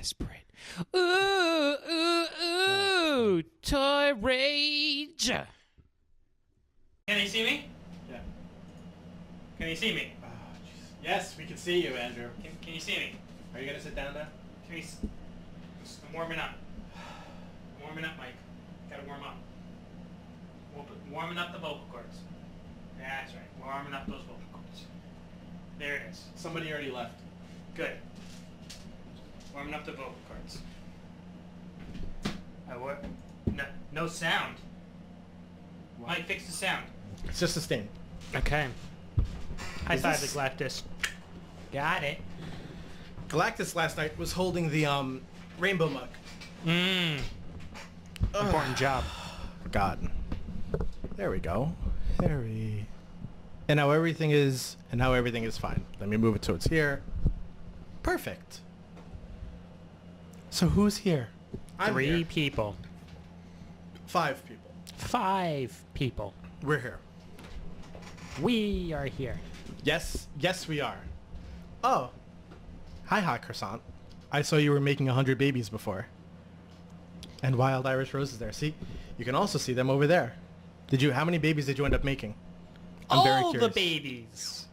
desperate. Ooh, ooh, ooh, toy rage. Can he see me? Yeah. Can he see me? Oh, yes, we can see you, Andrew. Can you see me? Are you gonna sit down now? Can we? I'm warming up. I'm warming up, Mike. Gotta warm up. Warming up the vocal cords. That's right. Warming up those vocal cords. There it is. Somebody already left. Good. Warming up the vocal cords. What? No sound. What? Mike, fix the sound. It's just a stain. Okay. High Is five this- the Galactus. Got it. Galactus last night was holding the rainbow mug. Important job. God. There we go. And now everything is fine. Let me move it so it's here. Perfect. So who's here? I'm Three here. people. 5 people. 5 people. We're here. We are here. Yes, we are. Oh. Hi, Hot Croissant. I saw you were making 100 babies before. And wild Irish roses there. See? You can also see them over there. How many babies did you end up making? I'm very All curious. the babies.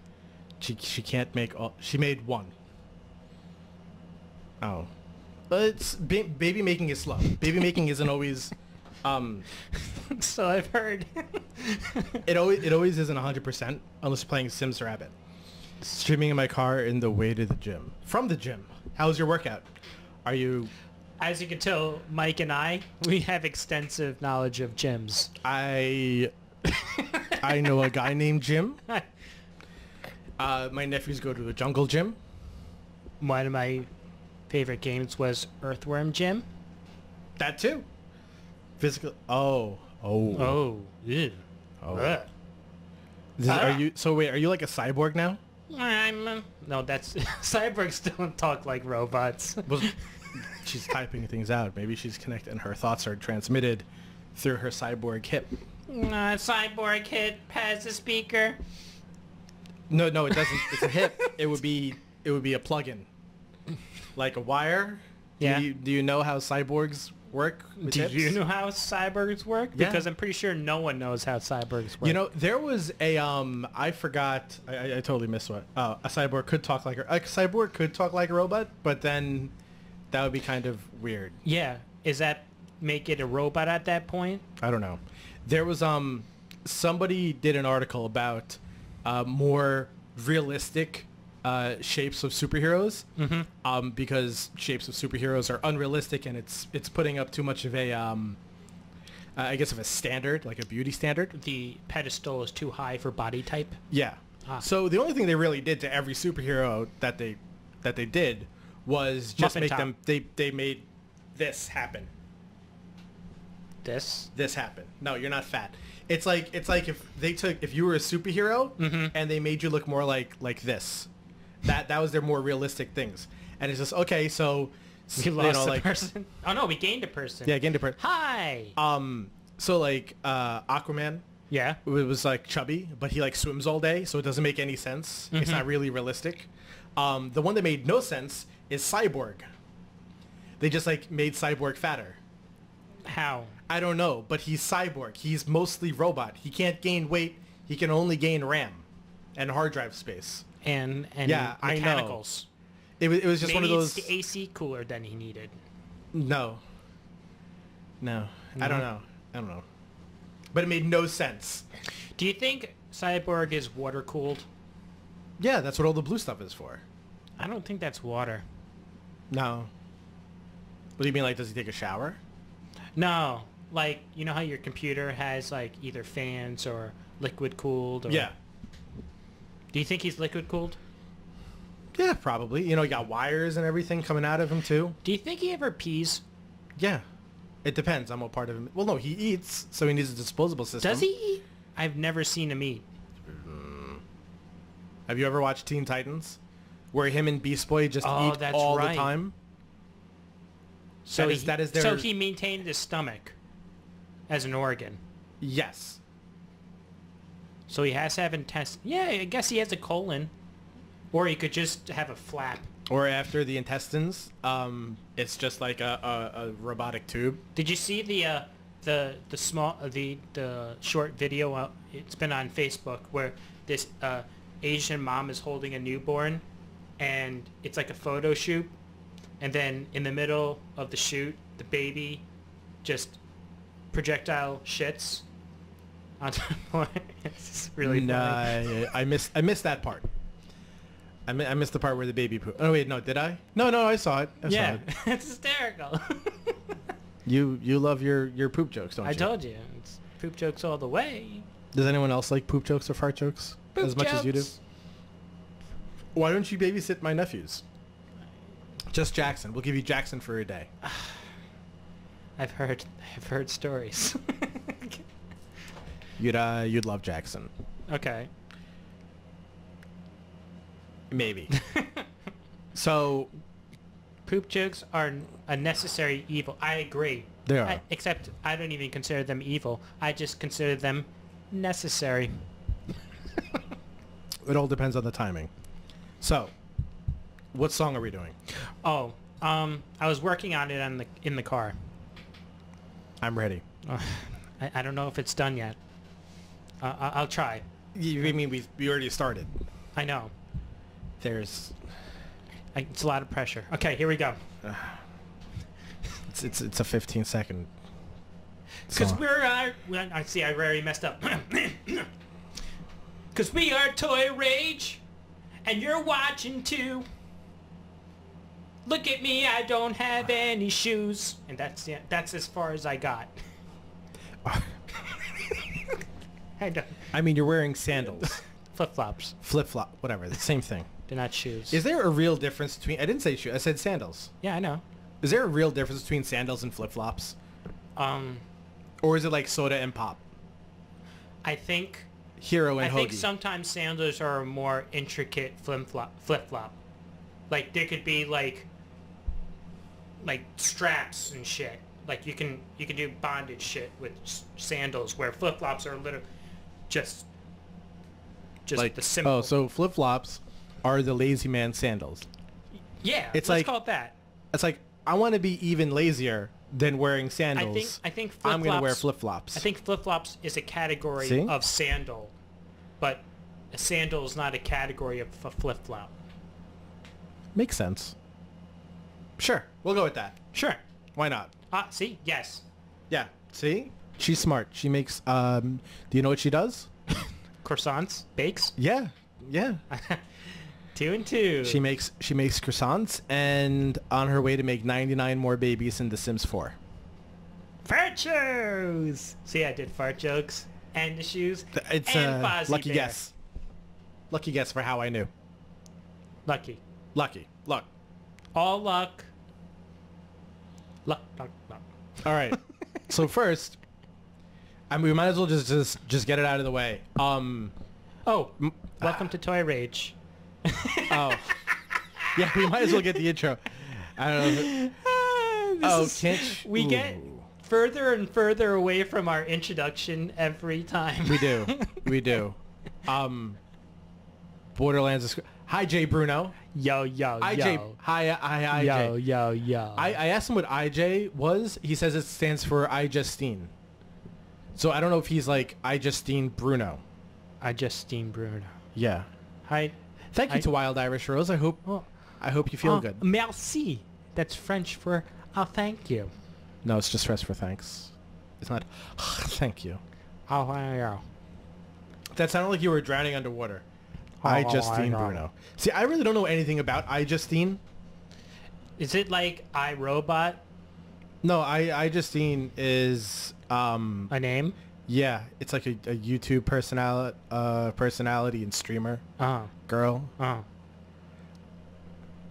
She can't make all. She made 1. Oh. It's baby making is slow. Baby making isn't always So I've heard. it always isn't 100% unless playing Sims Rabbit. Streaming in my car in the way to the gym. From the gym. How's your workout? Are you... As you can tell, Mike and we have extensive knowledge of gyms. I know a guy named Jim. My nephews go to the jungle gym. One of my favorite games was Earthworm Jim. That too. Physical... Oh. Yeah. Oh. Are you like a cyborg now? No, that's cyborgs don't talk like robots. Well, she's typing things out. Maybe she's connected and her thoughts are transmitted through her cyborg hip. Cyborg hip has a speaker. No, it doesn't. It's a hip. It would be a plug-in, like a wire. Yeah. Do you know how cyborgs work with Do hips? you know how cyborgs work? Yeah. Because I'm pretty sure no one knows how cyborgs work. You know, there was a I forgot. I totally missed what. A cyborg could talk like a robot, but then that would be kind of weird. Yeah. Is that make it a robot at that point? I don't know. There was somebody did an article about more realistic shapes of superheroes, because shapes of superheroes are unrealistic, and it's putting up too much of a I guess of a standard, like a beauty standard. The pedestal is too high for body type. Yeah. So the only thing they really did to every superhero that they did was just Muffin make top. them they made this happen. This happen. No, you're not fat. It's like if you were a superhero and they made you look more like this. That was their more realistic things. And it's just okay, so We lost a person. Oh no, we gained a person. Yeah, gained a person. Hi. So like Aquaman Yeah. was like chubby, but he like swims all day, so it doesn't make any sense. It's not really realistic. The one that made no sense is Cyborg. They just like made Cyborg fatter. How? I don't know, but he's Cyborg. He's mostly robot. He can't gain weight. He can only gain RAM and hard drive space. And Yeah, I know. mechanicals. It was just Maybe one of those. it's the AC cooler than he needed. No. I don't know. But it made no sense. Do you think Cyborg is water cooled? Yeah, that's what all the blue stuff is for. I don't think that's water. No. What do you mean, like, does he take a shower? No, like you know how your computer has like either fans or liquid cooled. Or... Yeah. Do you think he's liquid cooled? Yeah, probably. You know, you got wires and everything coming out of him too. Do you think he ever pees? Yeah. It depends on what part of him. Well, no, he eats, so he needs a disposable system. Does he eat? I've never seen him eat. Have you ever watched Teen Titans? Where him and Beast Boy just eat that's all right. the time? So that is their... So he maintained his stomach as an organ. Yes. So he has to have intestine. Yeah, I guess he has a colon. Or he could just have a flap. Or after the intestines, it's just like a robotic tube. Did you see the small the short video? It's been on Facebook where this Asian mom is holding a newborn, and it's like a photo shoot, and then in the middle of the shoot, the baby just projectile shits onto the floor. It's really funny. I missed that part. I missed the part where the baby pooped. Oh wait, no, did I? No, I saw it. I saw Yeah, it. it's hysterical. You love your poop jokes, don't you? I told you, it's poop jokes all the way. Does anyone else like poop jokes or fart jokes Poop as much as you do? jokes. Why don't you babysit my nephews? Just Jackson. We'll give you Jackson for a day. I've heard stories. You'd love Jackson. Okay. Maybe. So Poop jokes are a necessary evil. I agree. they are. Except I don't even consider them evil. I just consider them necessary. It all depends on the timing. So, what song are we doing? Oh, I was working on it in the car. I'm ready. I don't know if it's done yet. I'll try. You mean we already started? I know. There's It's a lot of pressure. Okay, here we go. it's a 15-second. Because I see I already messed up. Because we are Toy Rage, and you're watching too. Look at me, I don't have any shoes. And that's as far as I got. I don't. I mean, you're wearing sandals, Flip-flops. flip-flop, whatever. The same thing. They're not shoes. Is there a real difference between? I didn't say shoe. I said sandals. Yeah, I know. Is there a real difference between sandals and flip-flops, or is it like soda and pop, I think hero and I hoagie? think sometimes sandals are a more intricate flip-flop. Like there could be like straps and shit. Like you can do bondage shit with sandals, where flip-flops are literally just like the simple. Oh, so flip-flops are the lazy man sandals. Yeah, it's let's like- call it that. It's like, I want to be even lazier than wearing sandals. I think flip-flops, I'm gonna wear flip-flops. I think flip-flops is a category See? of sandal, but a sandal is not a category of a flip-flop. Makes sense. Sure, we'll go with that. Sure. Why not? See? Yes. Yeah. See? She's smart. She makes. Do you know what she does? Croissants? Bakes? Yeah. Yeah. 2 and 2. She makes croissants, and on her way to make 99 more babies in The Sims 4. Fart shoes! See, I did fart jokes, and the shoes, It's and a Fozzie lucky Bear. guess. Lucky guess for how I knew. Lucky. Lucky. Luck. All luck. Luck. All right. So first, I mean, we might as well just get it out of the way. Oh, welcome to Toy Rage. Oh. Yeah, we might as well get the intro. I don't know. We get further and further away from our introduction every time. We do. We do. Borderlands is... Hi, Jay Bruno. Yo. IJ. Hi, IJ. Yo. I asked him what IJ was. He says it stands for I Justine. So I don't know if he's like I Justine Bruno. I Justine Bruno. Yeah. Hi. Thank you to Wild Irish Rose. I hope you feel good. Merci. That's French for thank you. No, it's just French for thanks. It's not thank you. Oh, yeah. That sounded like you were drowning underwater. I Justine Bruno. See, I really don't know anything about I Justine. Is it like iRobot? No, I Justine is A name? yeah, it's like a YouTube personality and streamer girl I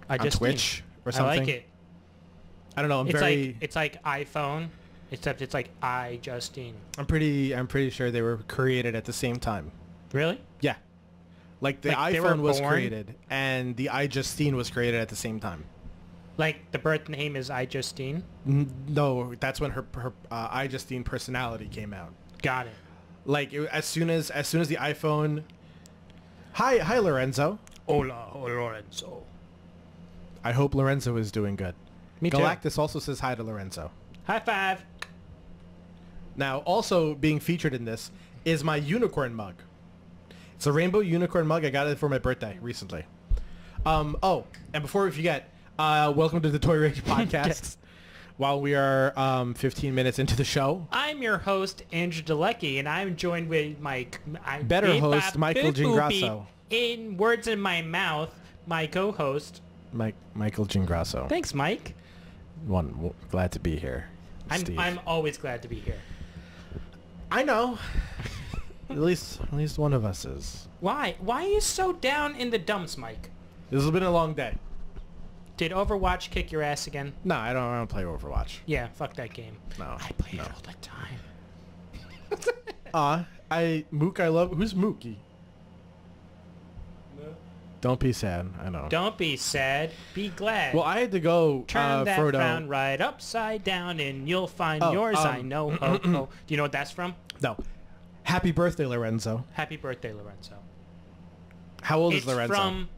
on just Twitch or I something. like it. I don't know. It's like iPhone, except it's like I Justine. I'm pretty sure they were created at the same time. Really? Yeah. Like the Like they were iPhone was born? created and the I Justine was created at the same time. Like the birth name is I Justine? No, that's when her I Justine personality came out. Got it. Like as soon as the iPhone. Hi Lorenzo. Hola, Lorenzo. I hope Lorenzo is doing good. Me too. Galactus also says hi to Lorenzo. High five. Now, also being featured in this is my unicorn mug. It's a rainbow unicorn mug. I got it for my birthday recently. Oh, and before we forget, welcome to the Toy Rage podcast. Yes. While we are 15 minutes into the show. I'm your host, Andrew Dalecki, and I'm joined with my... Better host, Michael Gingrasso. In words in my mouth, my co-host. Michael Gingrasso. Thanks, Mike. Glad to be here, Steve. I'm always glad to be here. I know. at least one of us is. Why? Why are you so down in the dumps, Mike? This has been a long day. Did Overwatch kick your ass again? No, I don't play Overwatch. Yeah, fuck that game. No. I play it all the time. Mook, I love. Who's Mookie? Don't be sad. I know. Don't be sad. Be glad. Well, I had to go. Turn that Frodo. frown right upside down, and you'll find Oh, yours. I know. Oh, oh. Do you know what that's from? No. Happy birthday, Lorenzo. Happy birthday, Lorenzo. How old It's is Lorenzo? from.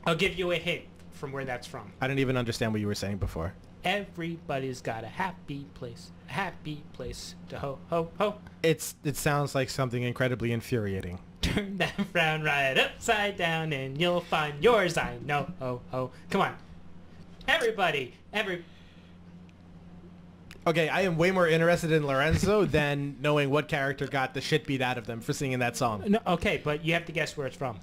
I'll give you a hint from where that's from. I didn't even understand what you were saying before. Everybody's got a happy place to ho ho ho. It sounds like something incredibly infuriating. Turn that frown right upside down, and you'll find yours. I know. Ho ho. Come on, everybody. Okay, I am way more interested in Lorenzo than knowing what character got the shit beat out of them for singing that song. No, okay, but you have to guess where it's from.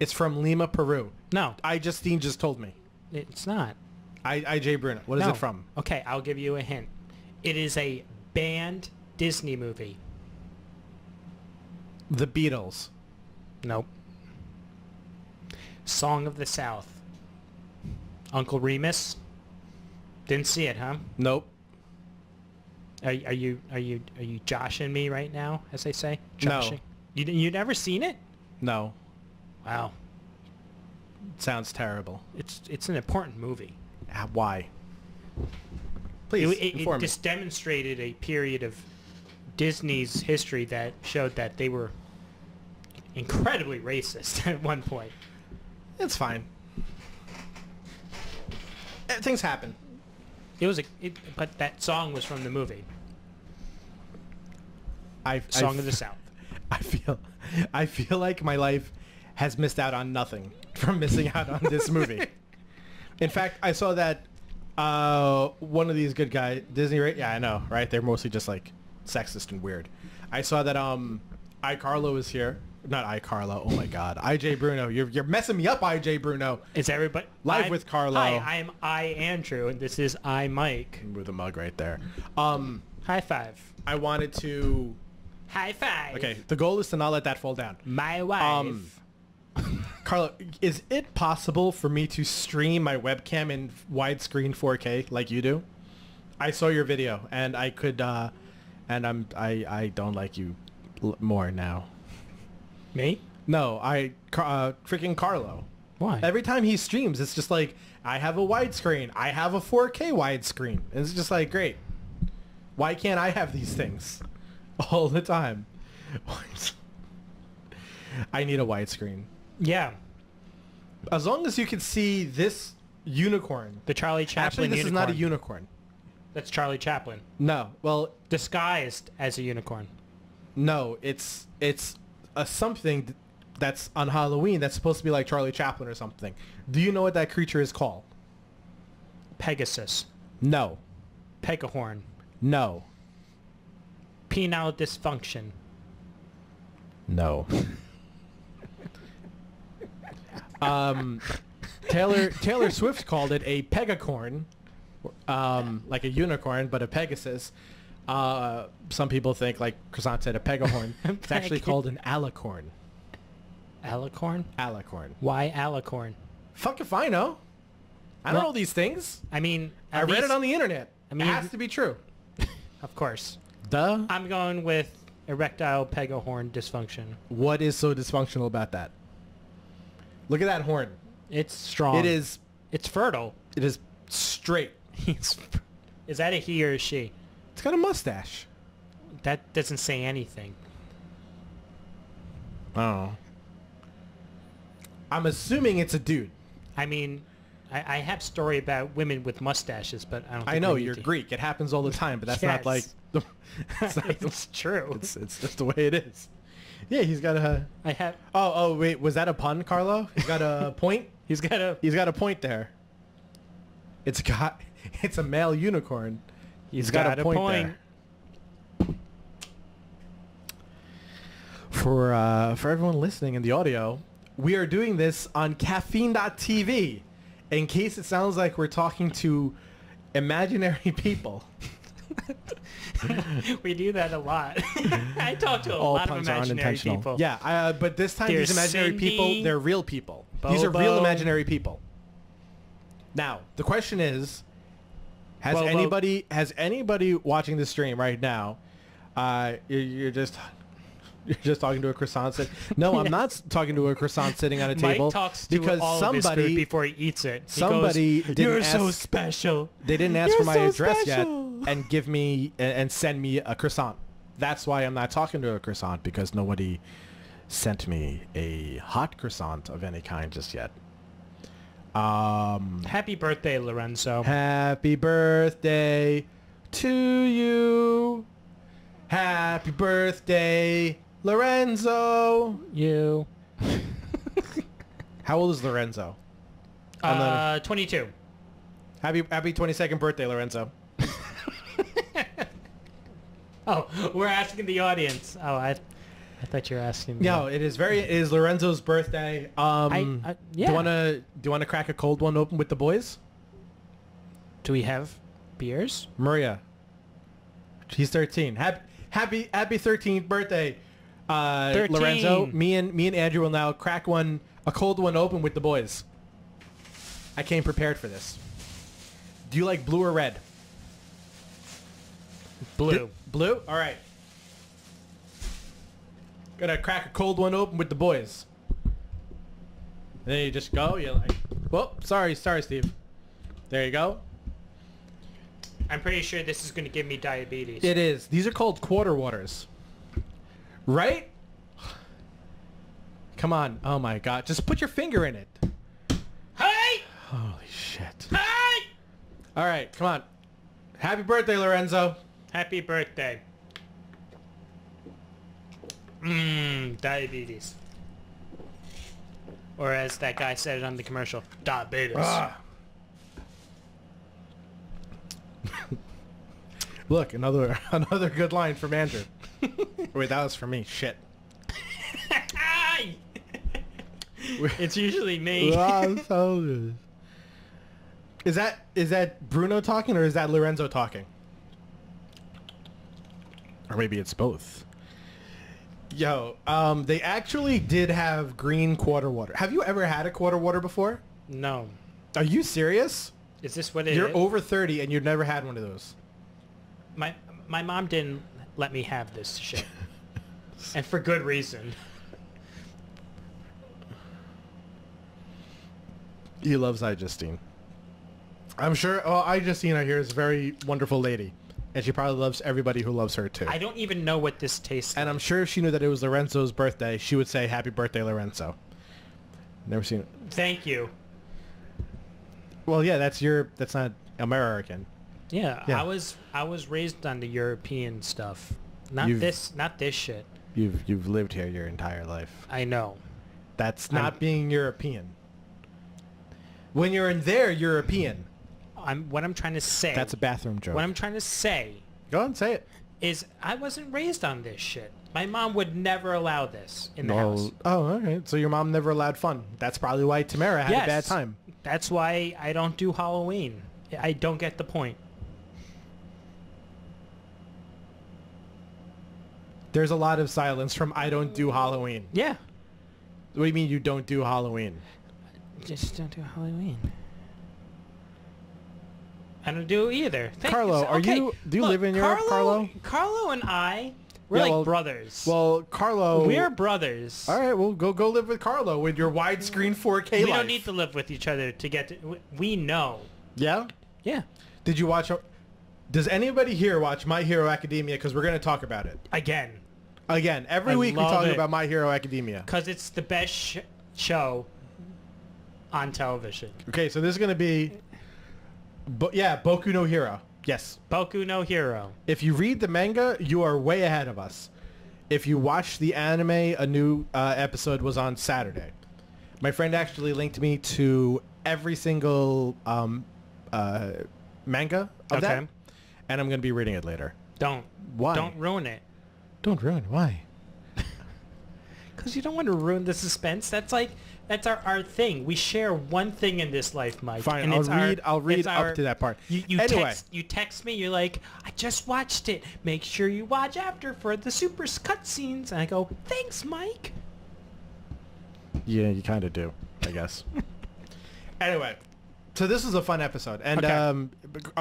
It's from Lima, Peru. No, Justine just told me. it's not. IJ Bruno. What is No. it from? Okay, I'll give you a hint. It is a banned Disney movie. The Beatles. Nope. Song of the South. Uncle Remus. Didn't see it, huh? Nope. Are you joshing me right now, as they say? No. Joshing? You never seen it? No. Wow. Sounds terrible. It's an important movie. Why? Please It inform me. just demonstrated a period of Disney's history that showed that they were incredibly racist at one point. It's fine. Things happen. But that song was from the movie. Song of the South. I feel like my life has missed out on nothing from missing out on this movie. In fact, I saw that one of these good guys, Disney, yeah, I know, right? They're mostly just like sexist and weird. I saw that iCarlo is here. Not iCarlo. Oh my God, IJ Bruno. You're messing me up, IJ Bruno. It's everybody Live with Carlo. Hi, I am Andrew, and this is Mike. With a mug right there. High five. I wanted to. High five. Okay, the goal is to not let that fall down. My wife. Carlo, is it possible for me to stream my webcam in widescreen 4K like you do? I saw your video, and I could, and I don't like you more now. Me? No, freaking Carlo. Why? Every time he streams, it's just like, I have a widescreen, I have a 4K widescreen. And it's just like, great. Why can't I have these things all the time? I need a widescreen. Yeah. As long as you can see this unicorn. The Charlie Chaplin Actually, this unicorn. is not a unicorn. That's Charlie Chaplin. No. Well, Disguised as a unicorn. no. It's a something that's on Halloween that's supposed to be like Charlie Chaplin or something. Do you know what that creature is called? Pegasus. No. Pegahorn. No. Penile dysfunction. No. Taylor Swift called it a pegacorn, like a unicorn, but a Pegasus. Some people think, like Croissant said, a pegahorn. It's actually called an alicorn. Alicorn? Alicorn. Why alicorn? Fuck if I know. I don't Well, know these things. I mean, I read it on the internet. I mean- it has to be true. Of course. Duh. I'm going with erectile pegahorn dysfunction. What is so dysfunctional about that? Look at that horn. It's strong. It is. It's fertile. It is straight. Is that a he or a she? It's got a mustache. That doesn't say anything. Oh. I'm assuming it's a dude. I mean, I have story about women with mustaches, but I don't. Think I know we need you're to- Greek. It happens all the time, but that's not like. Yes. It's, not the- It's true. it's just the way it is. Yeah, he's got a. I have. Oh wait, was that a pun, Carlo? He's got a point. He's got a. He's got a point there. It's a male unicorn. He's got a point there. For everyone listening in the audio, we are doing this on caffeine.tv. In case it sounds like we're talking to imaginary people. We do that a lot. I talk to a All lot of puns are imaginary unintentional. people. Yeah, but this time There's these imaginary people, Cindy, they're real people. These are real Bobo. imaginary people. Now, the question is, has Bobo. anybody watching the stream right now, you're just talking to a croissant No, I'm not talking to a croissant sitting on a table. Mike talks to because all of his food before he eats it. He somebody goes, didn't "You're so ask- special." They didn't ask You're for my so address special. yet and give me and send me a croissant. That's why I'm not talking to a croissant, because nobody sent me a hot croissant of any kind just yet. Happy birthday, Lorenzo. Happy birthday to you. Happy birthday, Lorenzo. You. How old is Lorenzo? I'm not- 22. Happy 22nd birthday, Lorenzo. Oh, we're asking the audience. Oh, I thought you were asking. No, it is Lorenzo's birthday. yeah. Do you wanna crack a cold one open with the boys? Do we have beers? Maria. He's 13. Happy 13th birthday, 13. Lorenzo. Me and Andrew will now crack a cold one open with the boys. I came prepared for this. Do you like blue or red? Blue. Blue? All right. Gonna crack a cold one open with the boys. Then you just go. You're like, whoop, sorry, Steve. There you go. I'm pretty sure this is going to give me diabetes. It is. These are called quarter waters. Right? Come on. Oh my god. Just put your finger in it. Hey! Holy shit. Hey! All right, come on. Happy birthday, Lorenzo. Happy birthday. Diabetes. Or as that guy said it on the commercial, diabetes. Ah. Look, another good line from Andrew. Wait, that was for me. Shit. Ay! It's usually me. Is that Bruno talking, or is that Lorenzo talking? Or maybe it's both. Yo, they actually did have green quarter water. Have you ever had a quarter water before? No. Are you serious? Is this what it You're is? over 30 and you've never had one of those. My mom didn't let me have this shit. And for good reason. He loves iJustine. I'm sure iJustine, I hear, is a very wonderful lady. And she probably loves everybody who loves her too. I don't even know what this tastes And like. I'm sure if she knew that it was Lorenzo's birthday, she would say, "Happy birthday, Lorenzo." Never seen it. Thank you. Well, yeah, that's not American. Yeah, Yeah. I was raised on the European stuff. Not You've- this shit. You've lived here your entire life. I know. That's not being European. When you're in there, European. What I'm trying to say. That's a bathroom joke. What I'm trying to say Go on, say it. is I wasn't raised on this shit. My mom would never allow this in the house. Oh, okay. So your mom never allowed fun. That's probably why Tamara had a bad time. That's why I don't do Halloween. I don't get the point. There's a lot of silence from "I don't do Halloween." Yeah. What do you mean you don't do Halloween? Just don't do Halloween. I don't do it either. Carlo, do you live in Europe, Carlo? Carlo and I, we're Yeah, like well- brothers. Well, Carlo... We're brothers. All right, well, go live with Carlo with your widescreen 4K We life. don't need to live with each other to get to... We know. Yeah? Yeah. Did you watch... Does anybody here watch My Hero Academia? Because we're going to talk about it. Again. Again, every I week we love talk it. about My Hero Academia. Because it's the best show on television. Okay, so this is gonna be, Boku no Hero. Yes. Boku no Hero. If you read the manga, you are way ahead of us. If you watch the anime, a new episode was on Saturday. My friend actually linked me to every single manga of that, and I'm gonna be reading it later. Don't. Why? Don't ruin it. Don't ruin it. Why? Because you don't want to ruin the suspense. That's our thing. We share one thing in this life, Mike. Fine, and I'll read up to that part. Anyway. You text me, you're like, I just watched it. Make sure you watch after for the super cutscenes. And I go, thanks, Mike. Yeah, you kind of do, I guess. Anyway, so this was a fun episode. And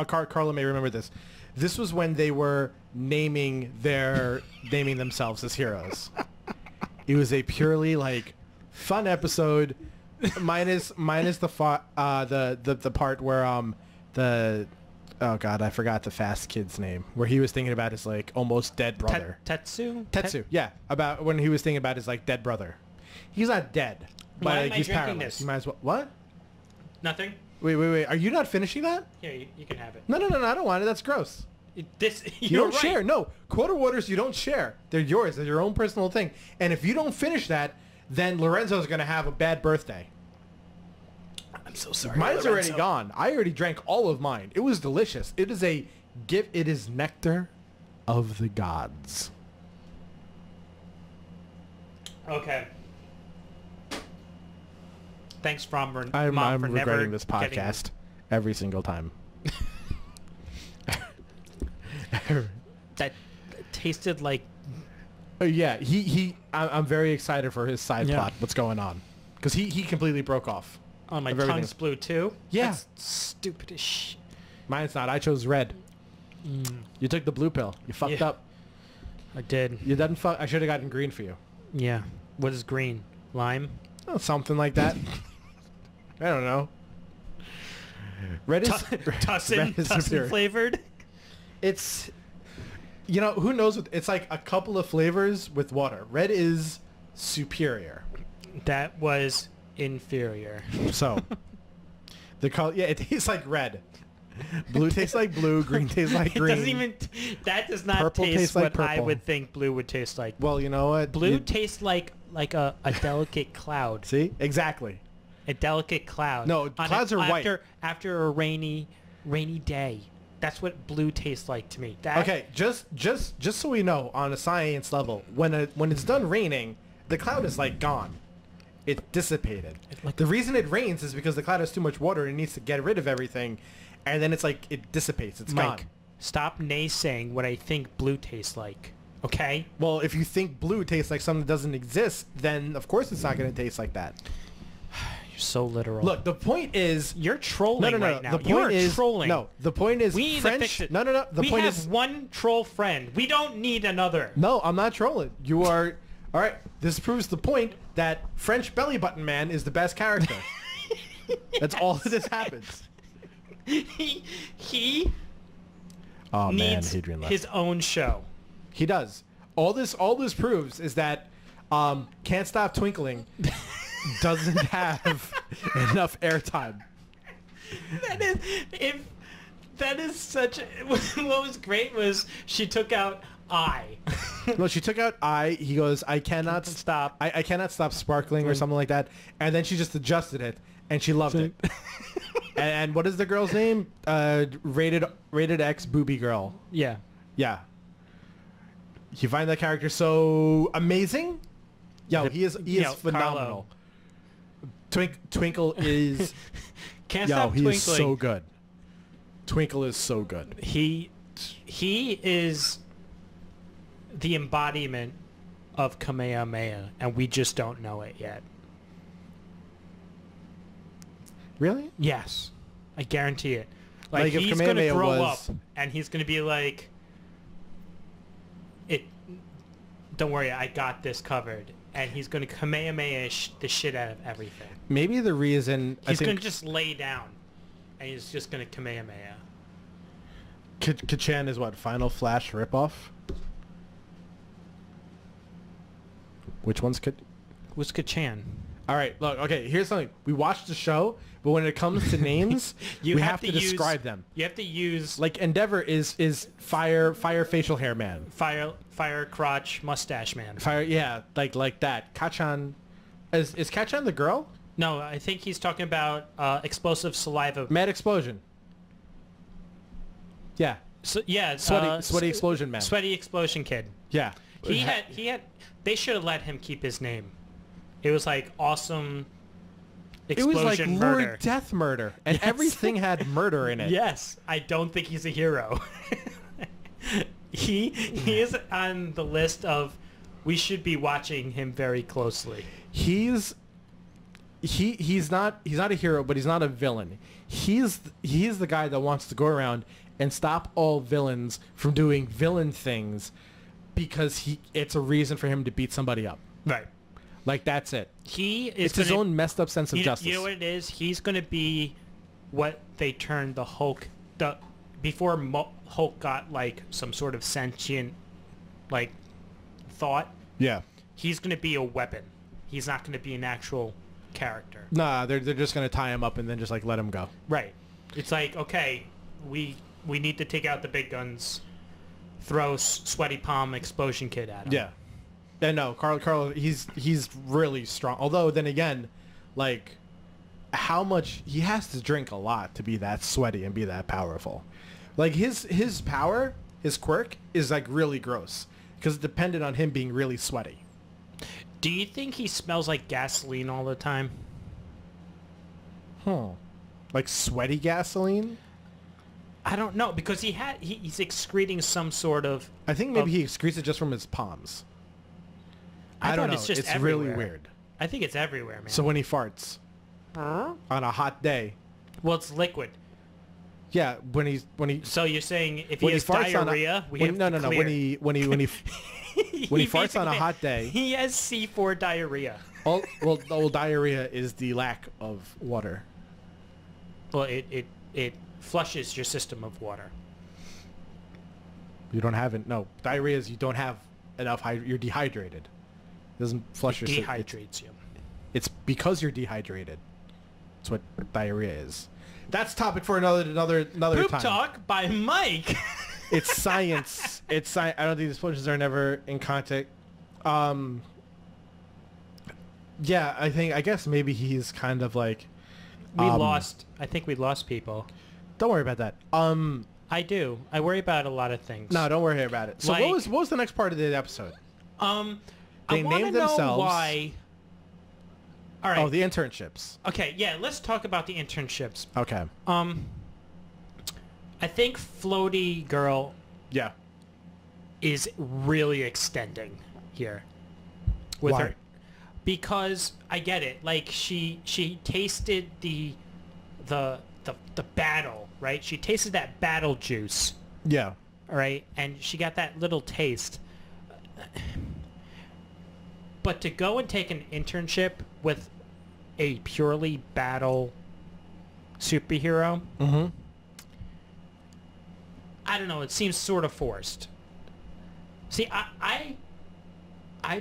Carla may remember this. This was when they were naming themselves as heroes. It was a purely like fun episode, minus the part where oh god, I forgot the fast kid's name, where he was thinking about his like almost dead brother. Tetsu. Yeah, about when he was thinking about his like dead brother. He's not dead, but Why like, am I he's drinking paralyzed. this? You might as well. What? Nothing. Wait. Are you not finishing that? Here, you can have it. No. I don't want it. That's gross. You You're don't share. No, quota waters you don't share. They're yours. They're your own personal thing. And if you don't finish that, then Lorenzo's going to have a bad birthday. I'm so sorry. Mine's Lorenzo. already gone. I already drank all of mine. It was delicious. It is a gift. It is nectar of the gods. Okay. Thanks, Mom, for I'm never regretting this getting- podcast every single time. That tasted like. Yeah, I'm very excited for his side Yeah. plot. What's going on? Because he completely broke off. Oh, my Of everything. tongue's blue too. Yeah. That's stupid as shit. Mine's not. I chose red. You took the blue pill. You fucked Yeah. up. I did. You didn't fuck. I should have gotten green for you. Yeah. What is green? Lime? Oh, something like that. I don't know. Red is Tussin? red is Tussin superior. flavored? It's, who knows? It's like a couple of flavors with water. Red is superior. That was inferior. So, the color, it tastes like red. Blue tastes like blue. Green tastes like It green. doesn't even. That does not Purple taste tastes what like I purple. would think blue would taste like. Well, you know what? Blue tastes like a delicate cloud. See? Exactly. A delicate cloud. No, clouds are white. After a rainy day. That's what blue tastes like to me. Okay, just so we know on a science level, when it's done raining, the cloud is like gone. It's dissipated. The reason it rains is because the cloud has too much water and it needs to get rid of everything, and then it's like it dissipates. It's Mike, gone. stop naysaying what I think blue tastes like. Okay? Well, if you think blue tastes like something that doesn't exist, then of course it's not going to taste like that. You're so literal. Look, the point is You're trolling no. right now. The You point are is trolling. no. The point is We need French. to fix it. No. The we point have is one troll friend. We don't need another. no. I'm not trolling. You are. All right. This proves the point that French belly button man is the best character. That's all that this happens. he Oh man, needs Hadrian left. his own show. He does. All this proves is that Can't Stop Twinkling doesn't have enough airtime. That is such. What was great was she took out I. No, she took out I. He goes, I cannot Stop. I cannot stop sparkling or something like that. And then she just adjusted it, and she loved it. And what is the girl's name? Rated X booby girl. Yeah. Yeah. You find that character so amazing? Yo, he is phenomenal. Twinkle is Can't yo, stop he twinkling. is so good. Twinkle is so good. He is the embodiment of Kamehameha, and we just don't know it yet. Really? Yes, I guarantee it. Like if he's gonna Kamehameha grow was- up, and he's gonna be like, "It, don't worry, I got this covered." And he's gonna Kamehameha the shit out of everything. Maybe the reason He's I gonna think just lay down, and he's just gonna Kamehameha. Kachan is what? Final Flash ripoff? Which one's Who's Kachan? All right, look, okay, here's something. We watched the show, but when it comes to names, we have to describe them. You have to use Like Endeavor is fire facial hair man. fire crotch mustache man. Fire, yeah, like that. Kachan, is Kachan the girl? No, I think he's talking about explosive saliva. Mad explosion. Yeah, So, yeah, sweaty explosion man. Sweaty explosion kid. Yeah, He had. They should have let him keep his name. It was like awesome. It was like Explosion murder. Lord Death Murder, and Yes. everything had murder in it. Yes, I don't think he's a hero. he is on the list of we should be watching him very closely. He's not a hero, but he's not a villain. He's the guy that wants to go around and stop all villains from doing villain things because it's a reason for him to beat somebody up. Right. Like that's it. He is It's his own messed up sense of justice. You know what it is? He's going to be what they turned the Hulk before Hulk got like some sort of sentient like thought. Yeah. He's going to be a weapon. He's not going to be an actual character. Nah, they're just gonna tie him up and then just like let him go. Right. It's like, okay, we need to take out the big guns. Throw sweaty palm explosion kid at him. Yeah. And no, Carl, he's really strong. Although then again, like how much he has to drink a lot to be that sweaty and be that powerful. Like his power, his quirk is like really gross because it depended on him being really sweaty. Do you think he smells like gasoline all the time? Like sweaty gasoline? I don't know because he's excreting some sort of. I think maybe he excretes it just from his palms. I don't know. It's just it's everywhere. really weird. I think it's everywhere, man. So when he farts on a hot day, well, it's liquid. yeah, when he So you're saying if he when has he farts diarrhea, on a, when, no when he when he farts on a basically- hot day, he has C4 diarrhea. well, diarrhea is the lack of water. Well, it flushes your system of water. You don't have it. No, diarrhea is you don't have enough. You're dehydrated. It doesn't flush your system. Dehydrates you. It's because you're dehydrated. That's what diarrhea is. That's topic for another Poop time. talk by Mike. It's science. It's science. I don't think the explosions are never in contact. Yeah, I guess maybe he's kind of like. I think we lost people. Don't worry about that. I do. I worry about a lot of things. No, don't worry about it. So Like- what was the next part of the episode? I They wanna named know themselves- why. All right. Oh, the internships. Okay, yeah, let's talk about the internships. Okay. I think Floaty Girl Yeah. is really extending here with Why? her because I get it. Like she tasted the battle, right? She tasted that battle juice, Yeah. all right? And she got that little taste. But to go and take an internship with a purely battle superhero, Mm-hmm. I don't know. It seems sort of forced. See, I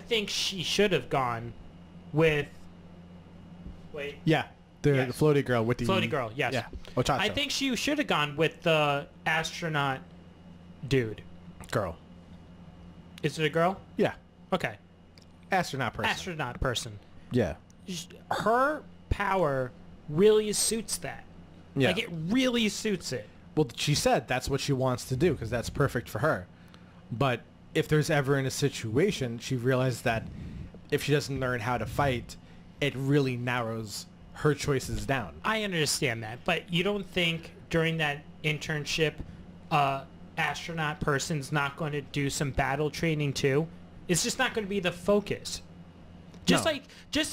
think she should have gone with. Wait. Yeah. The Yes. floaty girl with the Floaty girl, yes. Yeah. Ochacho. I think she should have gone with the astronaut dude. girl. Is it a girl? Yeah. Okay. Astronaut person. Astronaut person. Yeah. Her power really suits that. Yeah. Like it really suits it. Well, she said that's what she wants to do because that's perfect for her. But if there's ever in a situation, she realized that if she doesn't learn how to fight, it really narrows her choices down. I understand that, but you don't think during that internship, astronaut person's not going to do some battle training too? It's just not going to be the focus. Just No.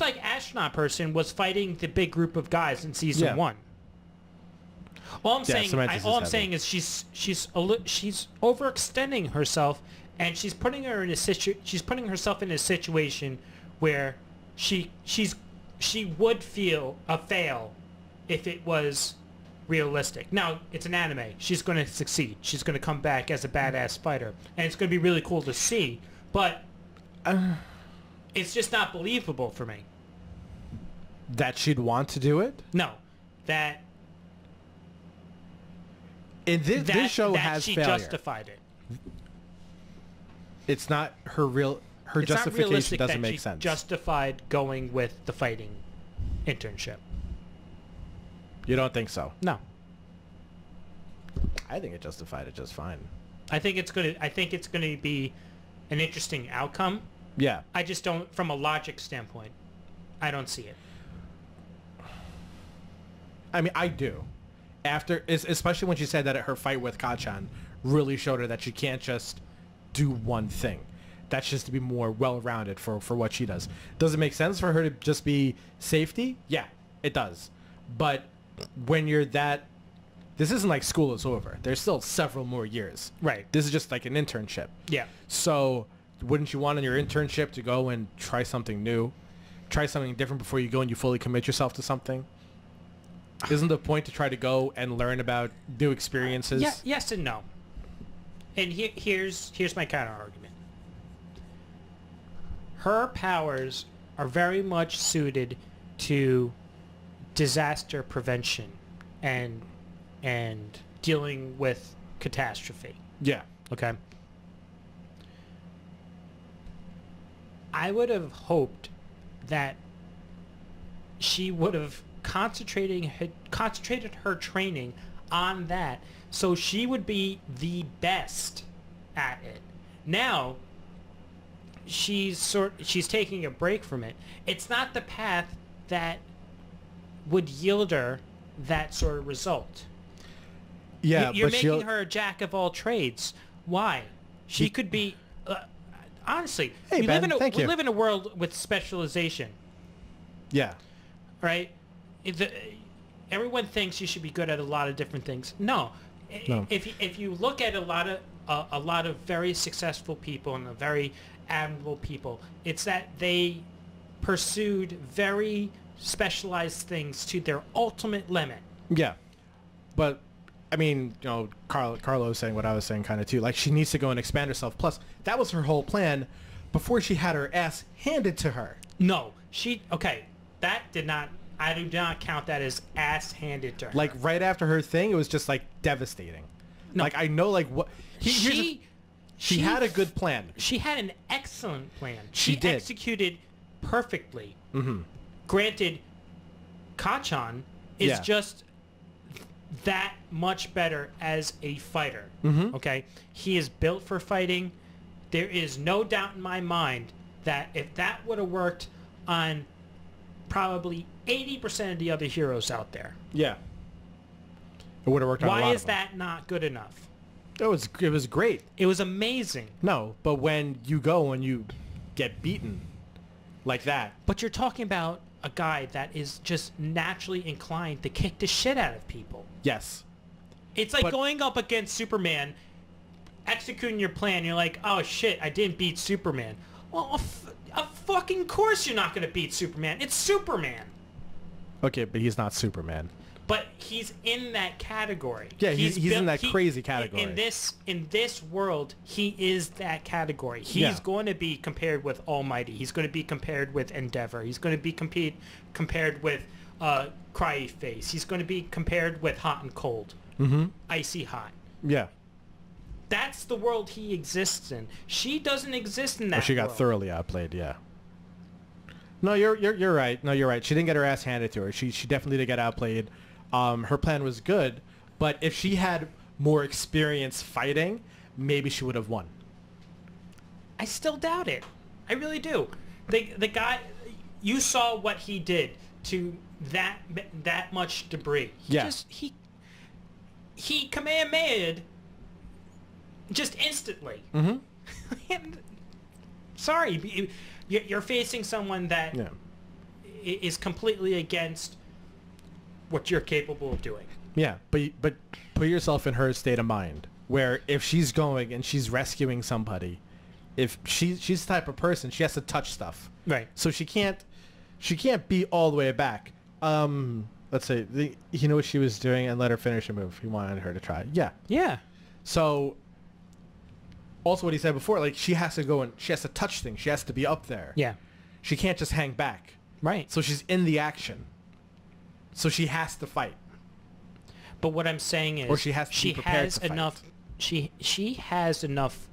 like astronaut person was fighting the big group of guys in season Yeah. 1. All I'm saying, Samantha's all I'm heavy. saying is she's overextending herself, and she's putting herself in a situation where she would feel a fail if it was realistic. Now it's an anime. She's going to succeed. She's going to come back as a badass fighter, and it's going to be really cool to see. But it's just not believable for me. That she'd want to do it? No, that In this show that has she failure. justified it. It's not her real... Her It's not justification realistic doesn't that make she sense. justified going with the fighting internship. You don't think so? No. I think it justified it just fine. I think it's gonna be an interesting outcome. Yeah. I just don't, from a logic standpoint, I don't see it. I mean, I do. After, especially when she said that her fight with Kachan really showed her that she can't just do one thing. That's just to be more well-rounded for what she does. Does it make sense for her to just be safety? Yeah, it does. But when you're that... This isn't like school is over. There's still several more years. Right. This is just like an internship. Yeah. So wouldn't you want in your internship to go and try something new? Try something different before you go and you fully commit yourself to something? Isn't the point to try to go and learn about new experiences? Yeah, yes and no. And here's my counter argument. Her powers are very much suited to disaster prevention and dealing with catastrophe. Yeah. Okay. I would have hoped that she would have concentrated her training on that, so she would be the best at it. Now she's taking a break from it. It's not the path that would yield her that sort of result. Yeah, You're but making her a jack of all trades. Why? She could be... honestly, Hey, we Ben, we live in a world with specialization, Yeah. right? Everyone thinks you should be good at a lot of different things. No. No. If you look at a lot of very successful people and very admirable people, it's that they pursued very specialized things to their ultimate limit. Yeah. But, I mean, you know, Carlo was saying what I was saying kind of too. Like, she needs to go and expand herself. Plus, that was her whole plan before she had her ass handed to her. No. That did not... I do not count that as ass handed to her. Like, right after her thing, it was just, like, devastating. No. Like, I know, like, what... She had a good plan. She had an excellent plan. She did. Executed perfectly. Mm-hmm. Granted, Kachan is Yeah. just that much better as a fighter. Mm-hmm. Okay? He is built for fighting. There is no doubt in my mind that if that would have worked on probably 80% of the other heroes out there, Yeah. It would have worked on a lot why of is them. that not good enough? It was great. It was amazing. No, but when you go and you get beaten like that. But you're talking about a guy that is just naturally inclined to kick the shit out of people. Yes. It's like But- going up against Superman, executing your plan. You're like, oh shit, I didn't beat Superman. Well, of fucking course you're not going to beat Superman. It's Superman. Okay, but he's not Superman. But he's in that category. Yeah, he's in that crazy In category. this world, he is that category. He's Yeah. going to be compared with Almighty. He's going to be compared with Endeavor. He's going to be compared with Cry Face. He's going to be compared with Hot and Cold. Mm-hmm. Icy Hot. Yeah. That's the world he exists in. She doesn't exist in that Well, she got world. thoroughly outplayed, yeah. No, you're right. No, you're right. She didn't get her ass handed to her. She definitely did get outplayed. Her plan was good, but if she had more experience fighting, maybe she would have won. I still doubt it. I really do. The guy, you saw what he did to that much debris. Yeah. He Kamehameha'd just instantly. Mm-hmm. And, sorry, you're facing someone that Yeah. is completely against what you're capable of doing. Yeah, but put yourself in her state of mind, where if she's going and she's rescuing somebody, if she's the type of person, she has to touch stuff. Right. So she can't be all the way back. Let's say he knew what she was doing and let her finish a move. He wanted her to try. Yeah. Yeah. So also what he said before, like she has to go and she has to touch things. She has to be up there. Yeah. She can't just hang back. Right. So she's in the action. So she has to fight. But what I'm saying is, Or she has to be prepared has to fight. enough. She has enough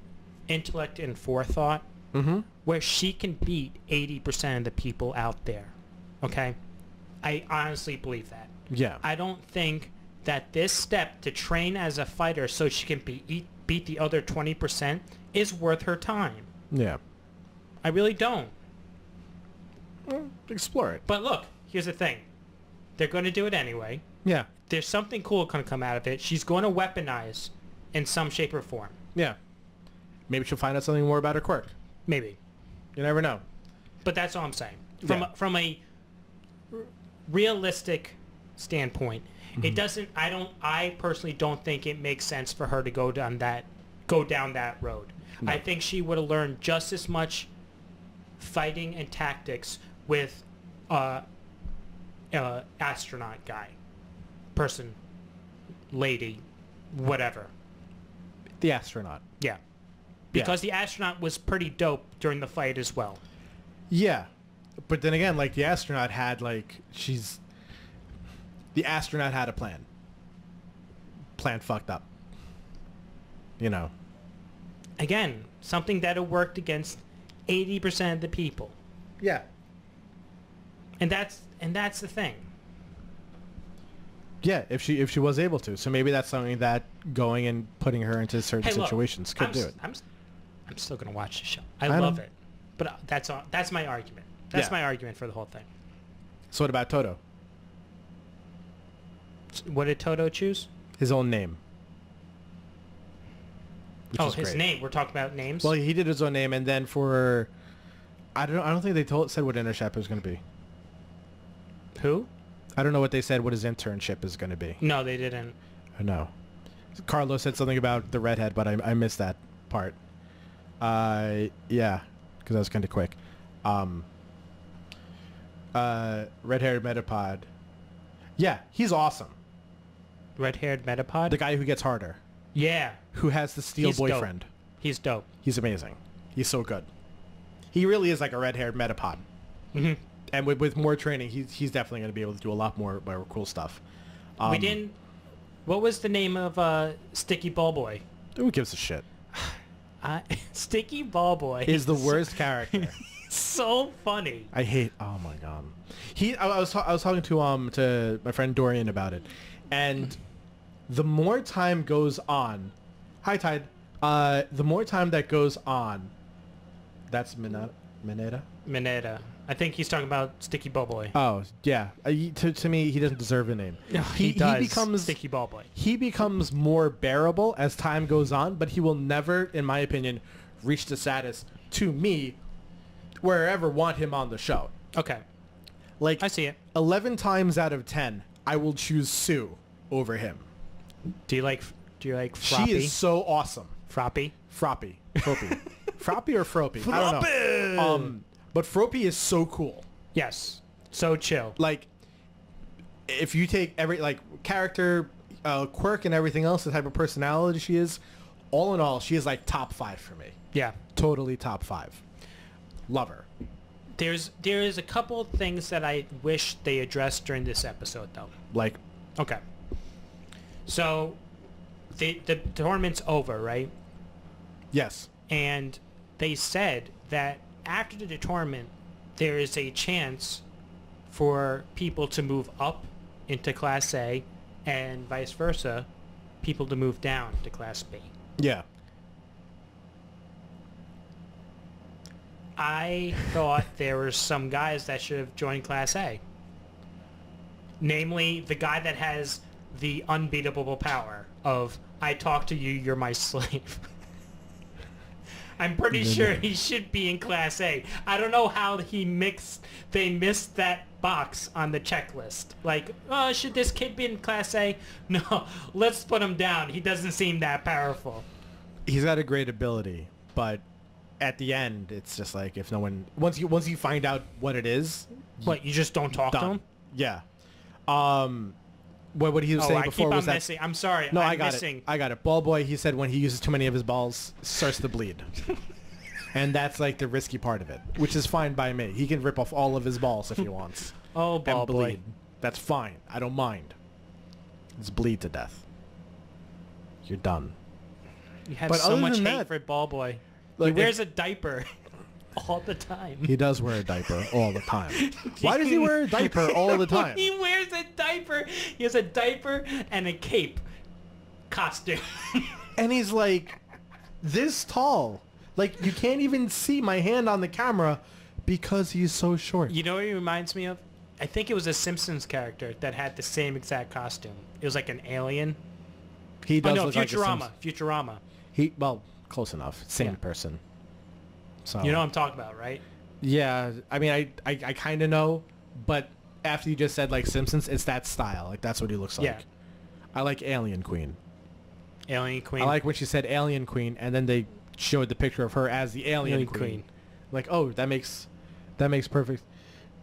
intellect and forethought Mm-hmm. where she can beat 80% of the people out there. Okay, I honestly believe that. Yeah. I don't think that this step to train as a fighter so she can beat the other 20% is worth her time. Yeah. I really don't. Well, explore it. But look, here's the thing. They're going to do it anyway. Yeah. There's something cool going to come out of it. She's going to weaponize in some shape or form. Yeah. Maybe she'll find out something more about her quirk. Maybe. You never know. But that's all I'm saying. Yeah. From a realistic standpoint, it doesn't. I personally don't think it makes sense for her to go down that road. No. I think she would have learned just as much fighting and tactics with astronaut guy, person, lady, whatever. The astronaut. Yeah. Because the astronaut was pretty dope during the fight as well. Yeah. But then again, like, the astronaut had, like, the astronaut had a plan. Plan fucked up. You know. Again, something that had worked against 80% of the people. Yeah. And that's the thing. Yeah, if she was able to. So maybe that's something that going and putting her into certain Hey, look, situations could do it. I'm still gonna watch the show. I I love know. it, but that's my argument. That's Yeah. my argument for the whole thing. So what about Toto? What did Toto choose? His own name. Which Oh, is his great. name. We're talking about names. Well, he did his own name, and then for I don't think they said what internship was going to be. Who? I don't know what they said what his internship is going to be. No, they didn't. No. Carlos said something about the redhead, but I missed that part. Yeah, because that was kind of quick. Red-haired Metapod. Yeah, he's awesome. Red-haired Metapod. The guy who gets harder, Yeah, who has the steel He's dope. boyfriend. he's dope. He's amazing. He's so good. He really is like a red-haired Metapod. hmm And with more training, he's definitely going to be able to do a lot more cool stuff. we didn't. What was the name of Sticky Ball Boy? Who gives a shit? Sticky Ball Boy Is the worst character. so funny. I hate. Oh my god. I was talking to my friend Dorian about it, and the more time goes on, hi Tide. The more time that goes on, that's Mineta. Mineta. I think he's talking about Sticky Ball Boy. Oh yeah. To me, he doesn't deserve a name. He does. He becomes Sticky Ball Boy. He becomes more bearable as time goes on, but he will never, in my opinion, reach the status to me where I ever want him on the show. Okay, Like I see it. 11 times out of 10, I will choose Sue over him. Do you like Froppy? She is so awesome. Froppy. Froppy. Froppy or Froppy? I don't know. But Froppy is so cool. Yes. So chill. Like, if you take every, like, character, quirk and everything else, the type of personality she is, all in all, she is, like, top 5 for me. Yeah. Totally top 5. Love her. There is a couple of things that I wish they addressed during this episode, though. Like, Okay. So, the tournament's over, right? yes. And they said that after the tournament, there is a chance for people to move up into Class A, and vice versa, people to move down to Class B. Yeah. I thought there were some guys that should have joined Class A. Namely, the guy that has the unbeatable power of, I talk to you, you're my slave. I'm pretty sure he should be in Class A. I don't know how they missed that box on the checklist. Like, oh, should this kid be in Class A? No, let's put him down. He doesn't seem that powerful. He's got a great ability, but at the end, it's just like, if no one... Once you find out what it is... What, you just don't talk to done. him? Yeah. What he was saying I before keep was on that... missing. I'm sorry. No, I'm I got missing. it. I got it. Ball boy, he said when he uses too many of his balls, starts to bleed. And that's like the risky part of it, which is fine by me. He can rip off all of his balls if he wants. Oh, ball and boy. bleed. That's fine. I don't mind. Just bleed to death. You're done. You have But so other much than hate that, for Ball Boy. like, He wears a diaper all the time. He does wear a diaper all the time. Why does he wear a diaper all the time? He wears a diaper. He has a diaper and a cape costume. And he's like this tall. Like, you can't even see my hand on the camera because he's so short. You know what he reminds me of? I think it was a Simpsons character that had the same exact costume. It was like an alien. He does Oh, no, look like a Futurama. Futurama. Well, close enough. Same Yeah. person. So You know what I'm talking about, right? yeah, I mean, I kind of know, but after you just said like Simpsons, it's that style. Like, that's what he looks like. Yeah. I like Alien Queen. Alien Queen. I like when she said Alien Queen, and then they showed the picture of her as the Alien Queen. Like, oh, that makes perfect.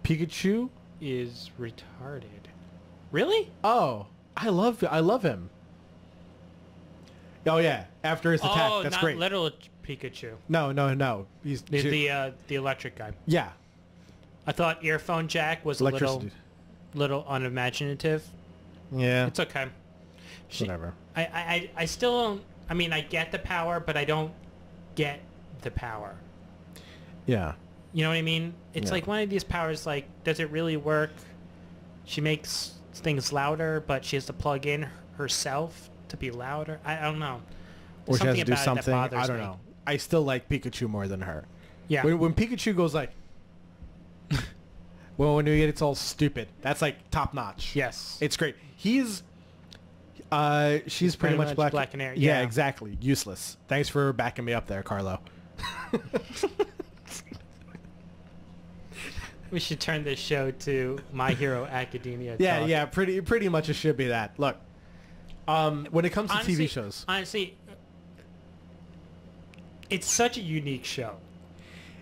Pikachu. Is retarded. Really? Oh, I love him. Oh yeah, after his attack, Oh, that's not great. literal Pikachu. No, he's The electric guy. yeah, I thought Earphone Jack was electricity. little unimaginative. Yeah, It's okay. whatever. I still don't. I mean, I get the power, but I don't get the power. Yeah, You know what I mean? It's Yeah. like one of these powers, like, does it really work? She makes things louder, but she has to plug in herself to be louder. I don't know. or There's she has to do about it that something. I bothers don't me. know. I still like Pikachu more than her. Yeah. When Pikachu goes like, well, when you get it's all stupid. That's like top notch. Yes. It's great. She's pretty much black. Black Canary. Yeah, Yeah. exactly. Useless. Thanks for backing me up there, Carlo. We should turn this show to My Hero Academia. Yeah, talk. yeah, pretty much it should be that. Look, when it comes to Honestly, TV shows, honestly, it's such a unique show.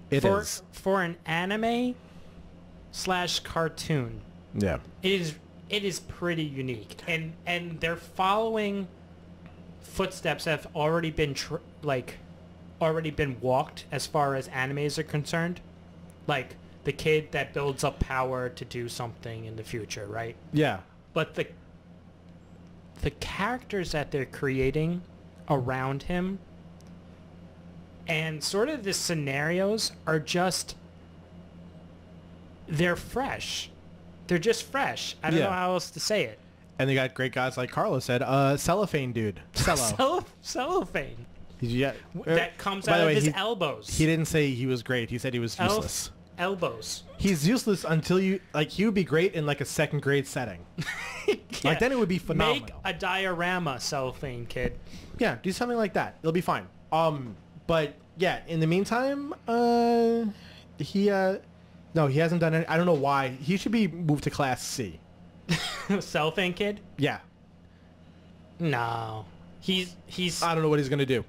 it is. For an anime / cartoon. Yeah. It is pretty unique, and they're following footsteps that have already been already been walked as far as animes are concerned, like the kid that builds up power to do something in the future, right? Yeah. But the characters that they're creating around him and sort of the scenarios are just, they're fresh. They're just fresh. I don't Yeah. know how else to say it. And they got great guys like Carlos said, cellophane dude. Cello. Cellophane. Yeah. That comes By out the of way, his he elbows. He didn't say he was great. He said he was useless. Elbows. He's useless until he would be great in like a second grade setting. Yeah. Like then it would be Make phenomenal. a diorama, cellophane kid. Yeah, do something like that. It'll be fine. But yeah, in the meantime, he hasn't done it. I don't know why. He should be moved to class C. Cellophane kid? Yeah. No. He's I don't know what he's gonna do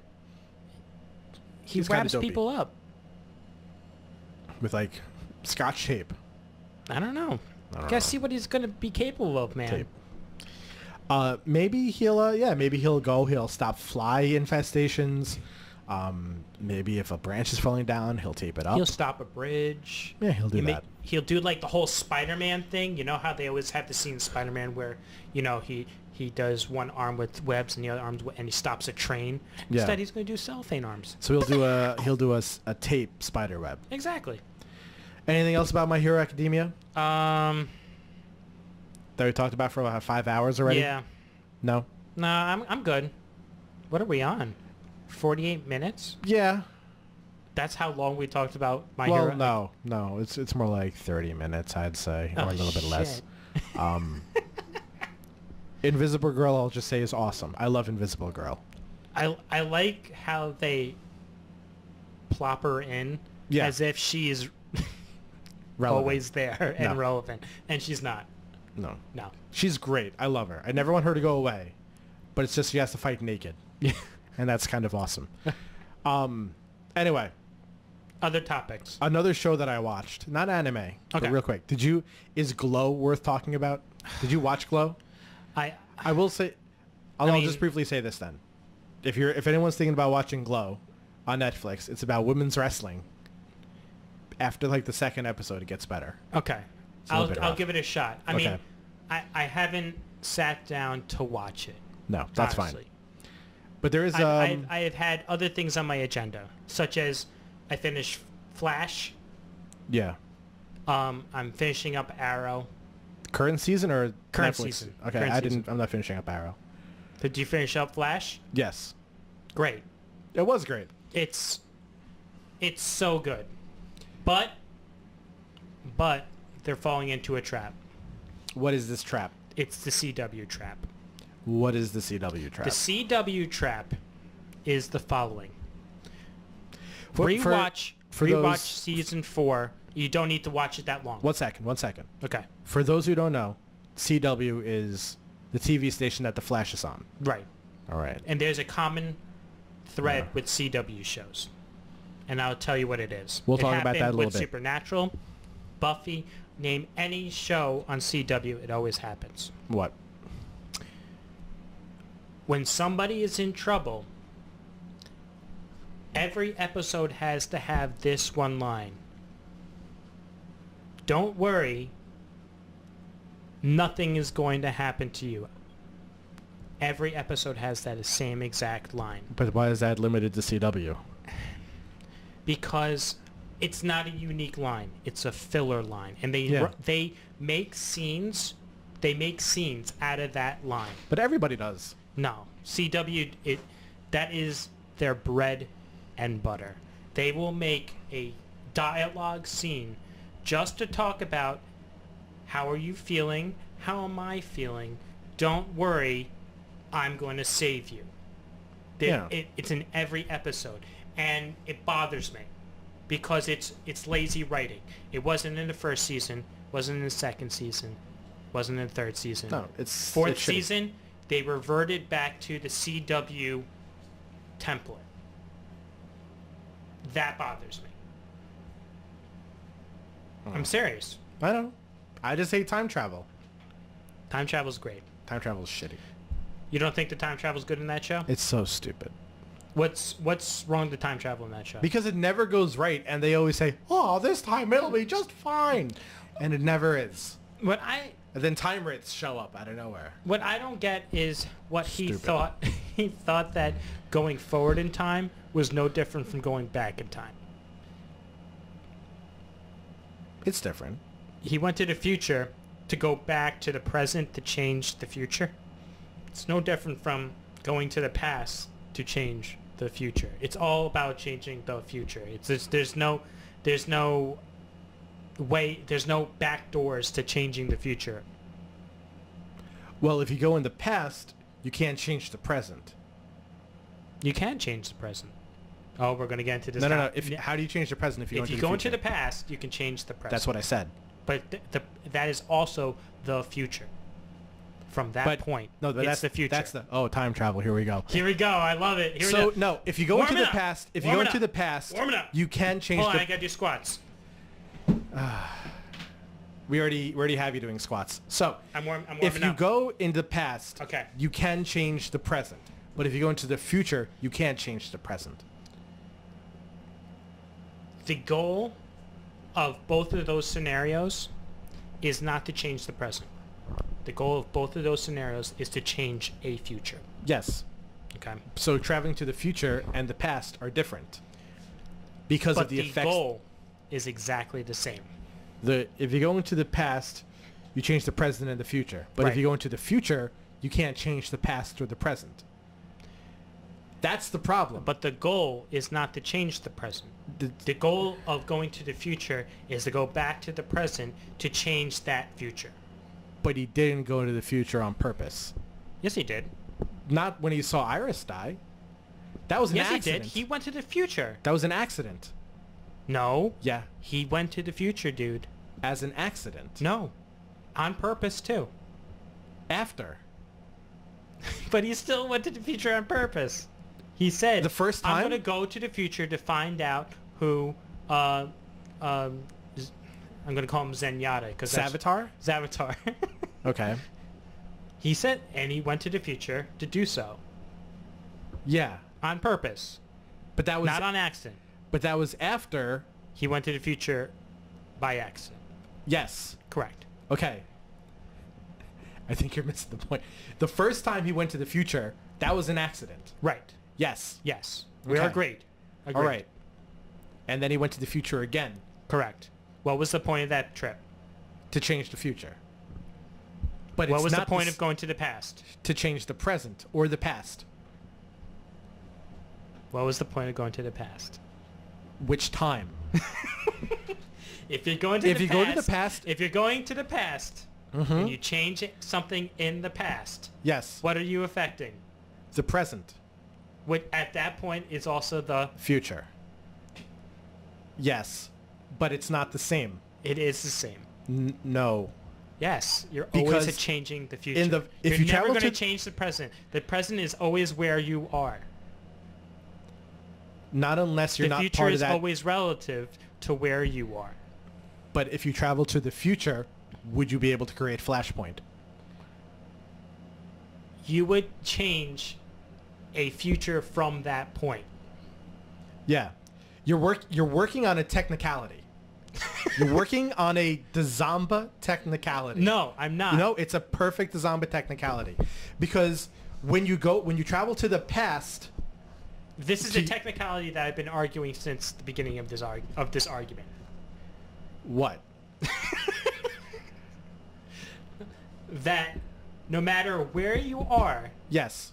he he's kinda wraps dopey. people up. with like scotch tape. I don't know. Gotta see what he's gonna be capable of, man. Tape. Maybe he'll go. He'll stop fly infestations. Maybe if a branch is falling down, he'll tape it up. He'll stop a bridge. Yeah, he'll do that. He'll do like the whole Spider-Man thing. You know how they always have the scene in Spider-Man where, you know, he does one arm with webs and the other arms and he stops a train. Yeah. Instead, he's going to do cellophane arms. So he'll do a tape spider web. Exactly. Anything else about My Hero Academia Um. that we talked about for about 5 hours already? Yeah. No. No, I'm good. What are we on? 48 minutes? Yeah. That's how long we talked about My Well, Hero. no. It's more like 30 minutes, I'd say, or Oh, a little bit less. shit. Invisible Girl, I'll just say, is awesome. I love Invisible Girl. I like how they plop her in Yeah. as if she is Relevant. always there and No. relevant, and she's not. No. No. She's great. I love her. I never want her to go away, but it's just she has to fight naked, and that's kind of awesome. Anyway, Other topics. another show that I watched, not anime, but Okay. real quick. Is Glow worth talking about? Did you watch Glow? I will say, I'll mean- just briefly say this then. If anyone's thinking about watching Glow on Netflix, it's about women's wrestling. After like the second episode, it gets better. Okay. a little bit I'll rough. give it a shot. I Okay. mean, I haven't sat down to watch it. No, that's honestly. fine. But there is I have had other things on my agenda, such as I finished Flash. yeah. I'm finishing up Arrow. Current season or Current Netflix? season. Okay, Current season. I'm not finishing up Arrow. Did you finish up Flash? Yes. Great. It was great. It's so good. But they're falling into a trap. What is this trap? It's the CW trap. What is the CW trap? The CW trap is the following. For Rewatch those- season 4. You don't need to watch it that long. One second. Okay. For those who don't know, CW is the TV station that The Flash is on. Right. All right. And there's a common thread with CW shows. And I'll tell you what it is. We'll It talk about that a happened little with bit. Supernatural, Buffy, name any show on CW, it always happens. What? When somebody is in trouble, every episode has to have this one line. Don't worry, nothing is going to happen to you. Every episode has that same exact line. But why is that limited to CW? Because it's not a unique line. It's a filler line. And they make scenes out of that line. But everybody does. No. CW, that is their bread and butter. They will make a dialogue scene just to talk about how are you feeling, how am I feeling, don't worry, I'm going to save you. Yeah. It's in every episode. And it bothers me because it's lazy writing. It wasn't in the first season, wasn't in the second season, wasn't in the third season. No, it's Fourth it's shitty. season, they reverted back to the CW template. That bothers me. I'm serious. I know. I just hate time travel. Time travel's great. Time travel is shitty. You don't think the time travel's good in that show? It's so stupid. What's wrong with the time travel in that show? Because it never goes right, and they always say, "Oh, this time it'll be just fine," and it never is. What And then time wraiths show up out of nowhere. I don't get is what he Stupid. thought. He thought that going forward in time was no different from going back in time. It's different. He went to the future to go back to the present to change the future. It's no different from going to the past to change the future. It's all about changing the future. It's just, there's no way, there's no back doors to changing the future. Well, if you go in the past, you can't change the present. You can change the present. Oh, we're going to get into this. No. now. How do you change the present if you If you go go into into the the past, you can change the present. That's what I said. But that is also the future. From that point, no, but it's that's the future. That's time travel. Here we go. Here we go. I love it. Here we So go. no, if you go Warm into it the up. past, Warm it up. Warm it up. you can change Hold on, the. I got to do squats. We already have you doing squats. So I'm warming if you up. go in the past, Okay. you can change the present. But if you go into the future, you can't change the present. The goal of both of those scenarios is not to change the present. The goal of both of those scenarios is to change a future. Yes. Okay. So traveling to the future and the past are different because But of the the effects. goal is exactly the same. If you go into the past, you change the present and the future. But if Right. you go into the future, you can't change the past or the present. That's the problem. But the goal is not to change the present. The- The goal of going to the future is to go back to the present to change that future. But he didn't go into the future on purpose. Yes, he did. Not when he saw Iris die. That was an Yes, accident. he did. He went to the future. That was an accident. No. Yeah. He went to the future, dude. As an accident. No. On purpose, too. After. But he still went to the future on purpose. He said, The first time? I'm going to go to the future to find out who, I'm going to call him Zenyatta. Savitar? Zavatar. Okay. He said, and he went to the future to do so. Yeah. On purpose. But that was Not on accident. But that was after. He went to the future by accident. Yes. Correct. Okay. I think you're missing the point. The first time he went to the future, that was an accident. Right. Yes. Yes. We Okay. are agreed. All right. And then he went to the future again Correct. What was the point of that trip? to change the future. But What it's was the not point of going to the past? to change the present or the past? What was the point of going to the past? Which time? If you're going to If the you past, go to the past- if you're going to the past Mm-hmm. and you change something in the past, Yes. what are you affecting? The present. What at that point is also the Future. Yes. But it's not the same. it is the same. No. Yes, you're Because always changing the future. in the- if you're you never travel going to to- change the present. The present is always where you are. Not unless you're The not future part of is that. always relative to where you are. But if you travel to the future, would you be able to create Flashpoint? You would change a future from that point. Yeah. You're working on a technicality. You're working on a Dazamba technicality. No, I'm not. You know, it's a perfect Dazamba technicality. Because when you travel to the past, This is a technicality that I've been arguing since the beginning of this argument. what? That no matter where you are, Yes.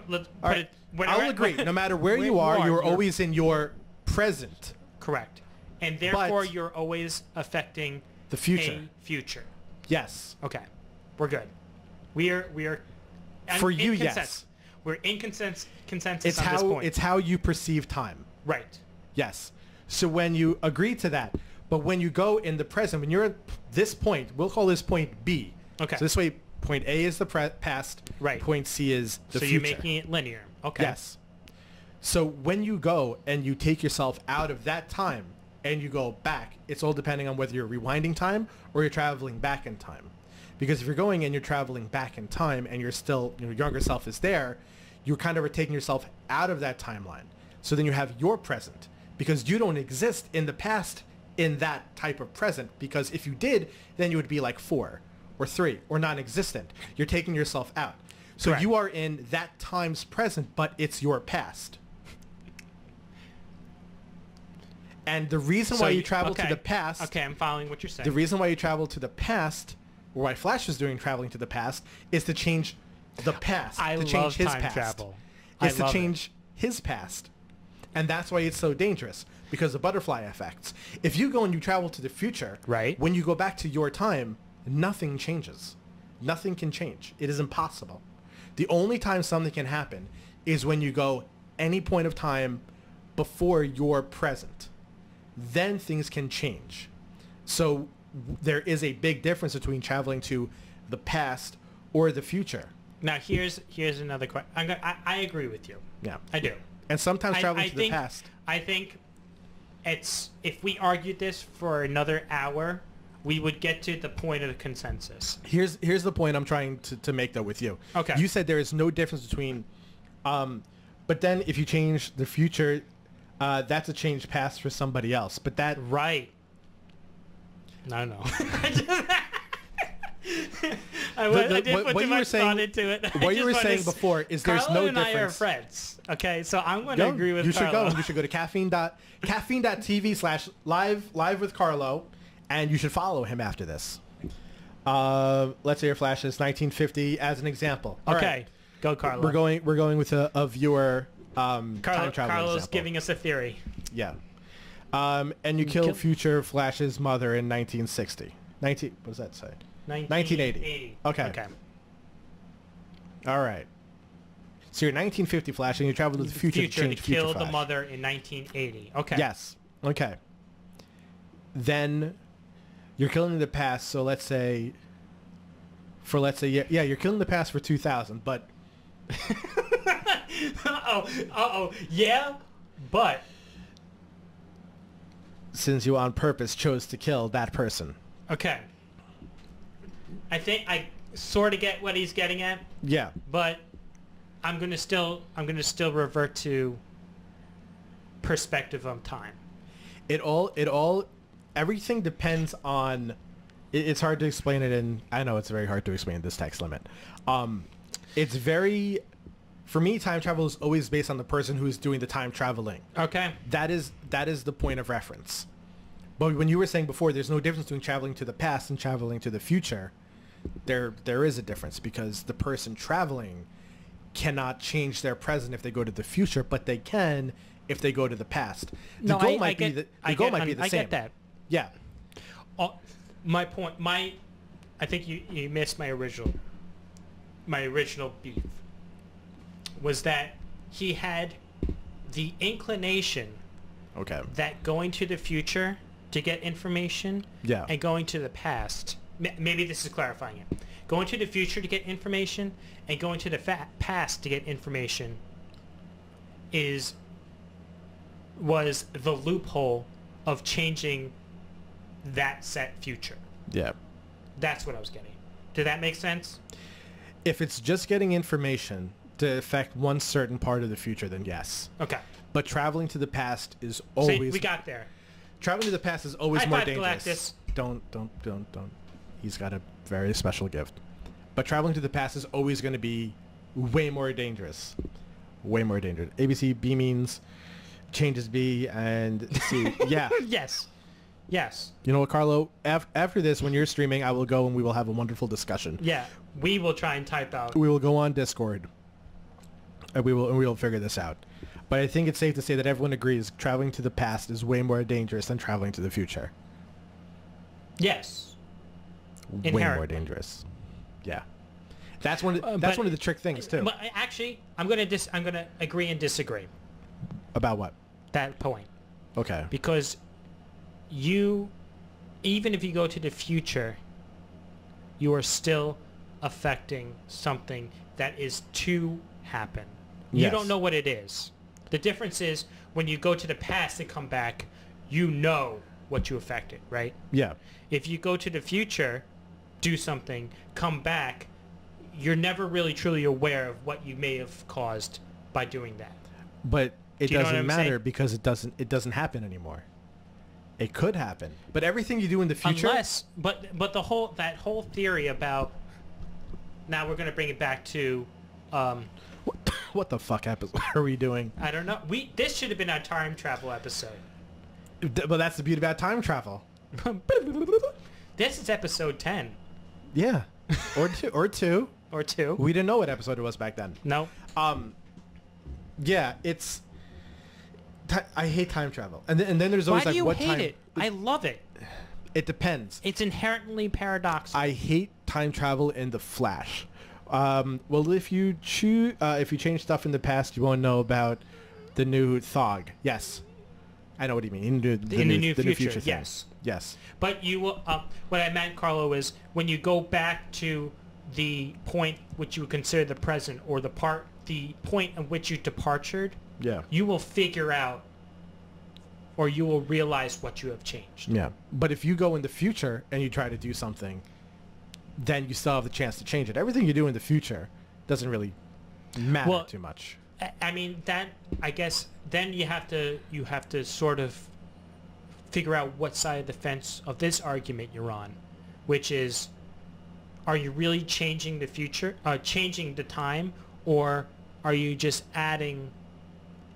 let's All right. I'll agree. No matter where you are, you're always in your present. correct, and therefore But- you're always affecting The future. a future. Yes. Okay, we're good. We are For in you, consensus. yes. We're in consensus It's on this how point. it's how you perceive time. right. Yes. So when you agree to that, but when you go in the present, when you're at this point, we'll call this point B. Okay. So this way, point A is the past. Right. Point C is the So future. you're making it linear. Okay. Yes. So when you go and you take yourself out of that time and you go back, it's all depending on whether you're rewinding time or you're traveling back in time. Because if you're going and you're traveling back in time and you're still, your younger self is there, you're kind of taking yourself out of that timeline. So then you have your present because you don't exist in the past in that type of present, because if you did, then you would be like 4 or 3 or non-existent. You're taking yourself out. So Correct. you are in that time's present, but it's your past. And the reason why you travel to the past, Okay, I'm following what you're saying. the reason why you travel to the past, or why Flash is doing traveling to the past, is to change the past. I to love change his time past. travel. Is I to love it. change his past. And that's why it's so dangerous, because of butterfly effects. If you go and you travel to the future, Right. when you go back to your time, nothing changes. Nothing can change. It is impossible. The only time something can happen is when you go any point of time before your present. Then things can change. So there is a big difference between traveling to the past or the future. Now here's another question. I agree with you. Yeah. I do. And sometimes traveling I to think, the past. I think it's if we argued this for another hour, we would get to the point of the consensus. Here's the point I'm trying to make though with you. Okay. You said there is no difference between, but then if you change the future, that's a change past for somebody else. But that Right. No. I didn't put too much thought into it. What you were saying before is there's Carlo no and I are difference. friends. Okay, so I'm going to agree with you should Carlo. go. You should go to caffeine.tv/live with Carlo, and you should follow him after this. Let's say your Flash is 1950 as an example. All Okay, right. go Carlo. We're going with a viewer time travel Carlo's example. giving us a theory. Yeah. And you kill future Flash's mother in 1960. What does that say? 1980. Okay. All right. So you're 1950 Flash, and you travel to the future to to change kill future the Flash. mother in 1980. Okay. Yes. Okay. Then you're killing the past. So let's say, you're killing the past for 2000, but Yeah, but since you on purpose chose to kill that person. okay. I think I sort of get what he's getting at, Yeah. but I'm gonna still revert to perspective of time. Everything depends on it's hard to explain it in. I know it's very hard to explain this text limit. It's very, for me, time travel is always based on the person who is doing the time traveling. Okay. That is the point of reference. But when you were saying before, there's no difference between traveling to the past and traveling to the future. There is a difference because the person traveling cannot change their present if they go to the future, but they can if they go to the past. The goal might be the same. I get that. Yeah. My point, I think you missed my original beef was that he had the inclination Okay. that going to the future to get information Yeah. and going to the past, maybe this is clarifying it, going to the future to get information and going to the past to get information was the loophole of changing that set future. Yeah. That's what I was getting. Did that make sense? If it's just getting information to affect one certain part of the future, then yes. Okay. But traveling to the past is See, always we got there. traveling to the past is always High more five, dangerous. Galactus. Don't. He's got a very special gift. But traveling to the past is always going to be way more dangerous. Way more dangerous. ABC B means changes B and C. Yeah. Yes. Yes. You know what, Carlo? After this, when you're streaming, I will go and we will have a wonderful discussion. Yeah. We will try and type out. We will go on Discord. And we will figure this out. But I think it's safe to say that everyone agrees traveling to the past is way more dangerous than traveling to the future. Yes. Way more Inherently. dangerous. Yeah. That's one of But- the trick things too. But actually, I'm gonna agree and disagree About what? that point Okay. because even if you go to the future, you are still affecting something that is to happen. You Yes. don't know what it is. The difference is when you go to the past and come back, you know what you affected, right? Yeah. If you go to the future, do something, come back, you're never really truly aware of what you may have caused by doing that. But it Do you know what doesn't I'm matter saying? because it doesn't happen anymore. It could happen. But everything you do in the future But that whole theory about, now we're going to bring it back to what the fuck are we doing? I don't know. This should have been our time travel episode. But that's the beauty about time travel. This is episode 10 Yeah. Or two. or 2. We didn't know what episode it was back then. No. Yeah, it's I hate time travel. And then there's Why always do like you what hate time it? I love it. It depends. It's inherently paradoxical. I hate time travel in the Flash. Well, if you change stuff in the past, you won't know about the new Thog. Yes, I know what you mean. In the new future, thing. yes. Yes. But you will. What I meant, Carlo, is when you go back to the point which you would consider the present, or the point at which you departed, Yeah. you will figure out, or you will realize what you have changed. Yeah. But if you go in the future and you try to do something, then you still have the chance to change it. Everything you do in the future doesn't really matter too much. I mean, that, I guess, then you have to sort of figure out what side of the fence of this argument you're on, which is, are you really changing the future, changing the time, or are you just adding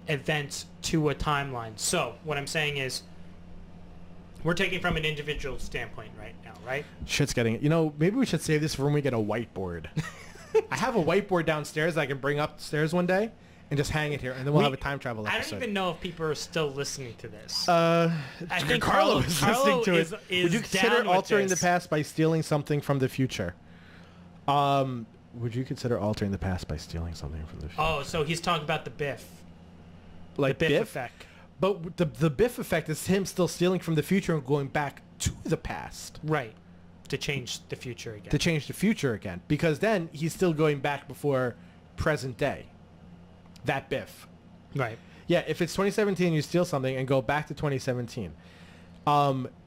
events to a timeline? So what I'm saying is, we're taking from an individual standpoint right now, right? Shit's getting... maybe we should save this for when we get a whiteboard. I have a whiteboard downstairs that I can bring upstairs one day and just hang it here, and then we'll have a time travel episode. I don't even know if people are still listening to this. I think Carlo Carlo is listening to it. is Would you consider down with altering the this. past by stealing something from the future? Would you consider altering the past by stealing something from the future? Oh, so he's talking about the Biff. Like The Biff effect. But the Biff effect is him still stealing from the future and going back to the past Right. To change the future again. to change the future again. Because then he's still going back before present day. That Biff. Right. Yeah, if it's 2017, you steal something and go back to 2017.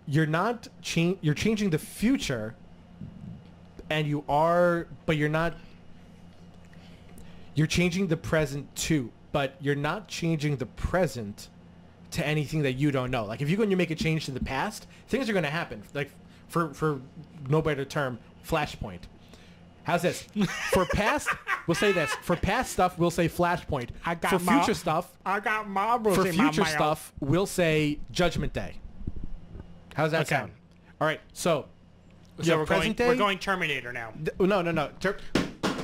You're not you're changing the future, and you're not. You're changing the present too, but you're not changing the present to anything that you don't know. Like if you go and you make a change to the past, things are going to happen. Like, for no better term, Flashpoint. How's this? For past, we'll say this. For past stuff, we'll say Flashpoint. For future stuff, I got marbles for in my future mouth. stuff, we'll say Judgment Day. How's that Okay. sound? All right. So So your present day. we're going Terminator now. No.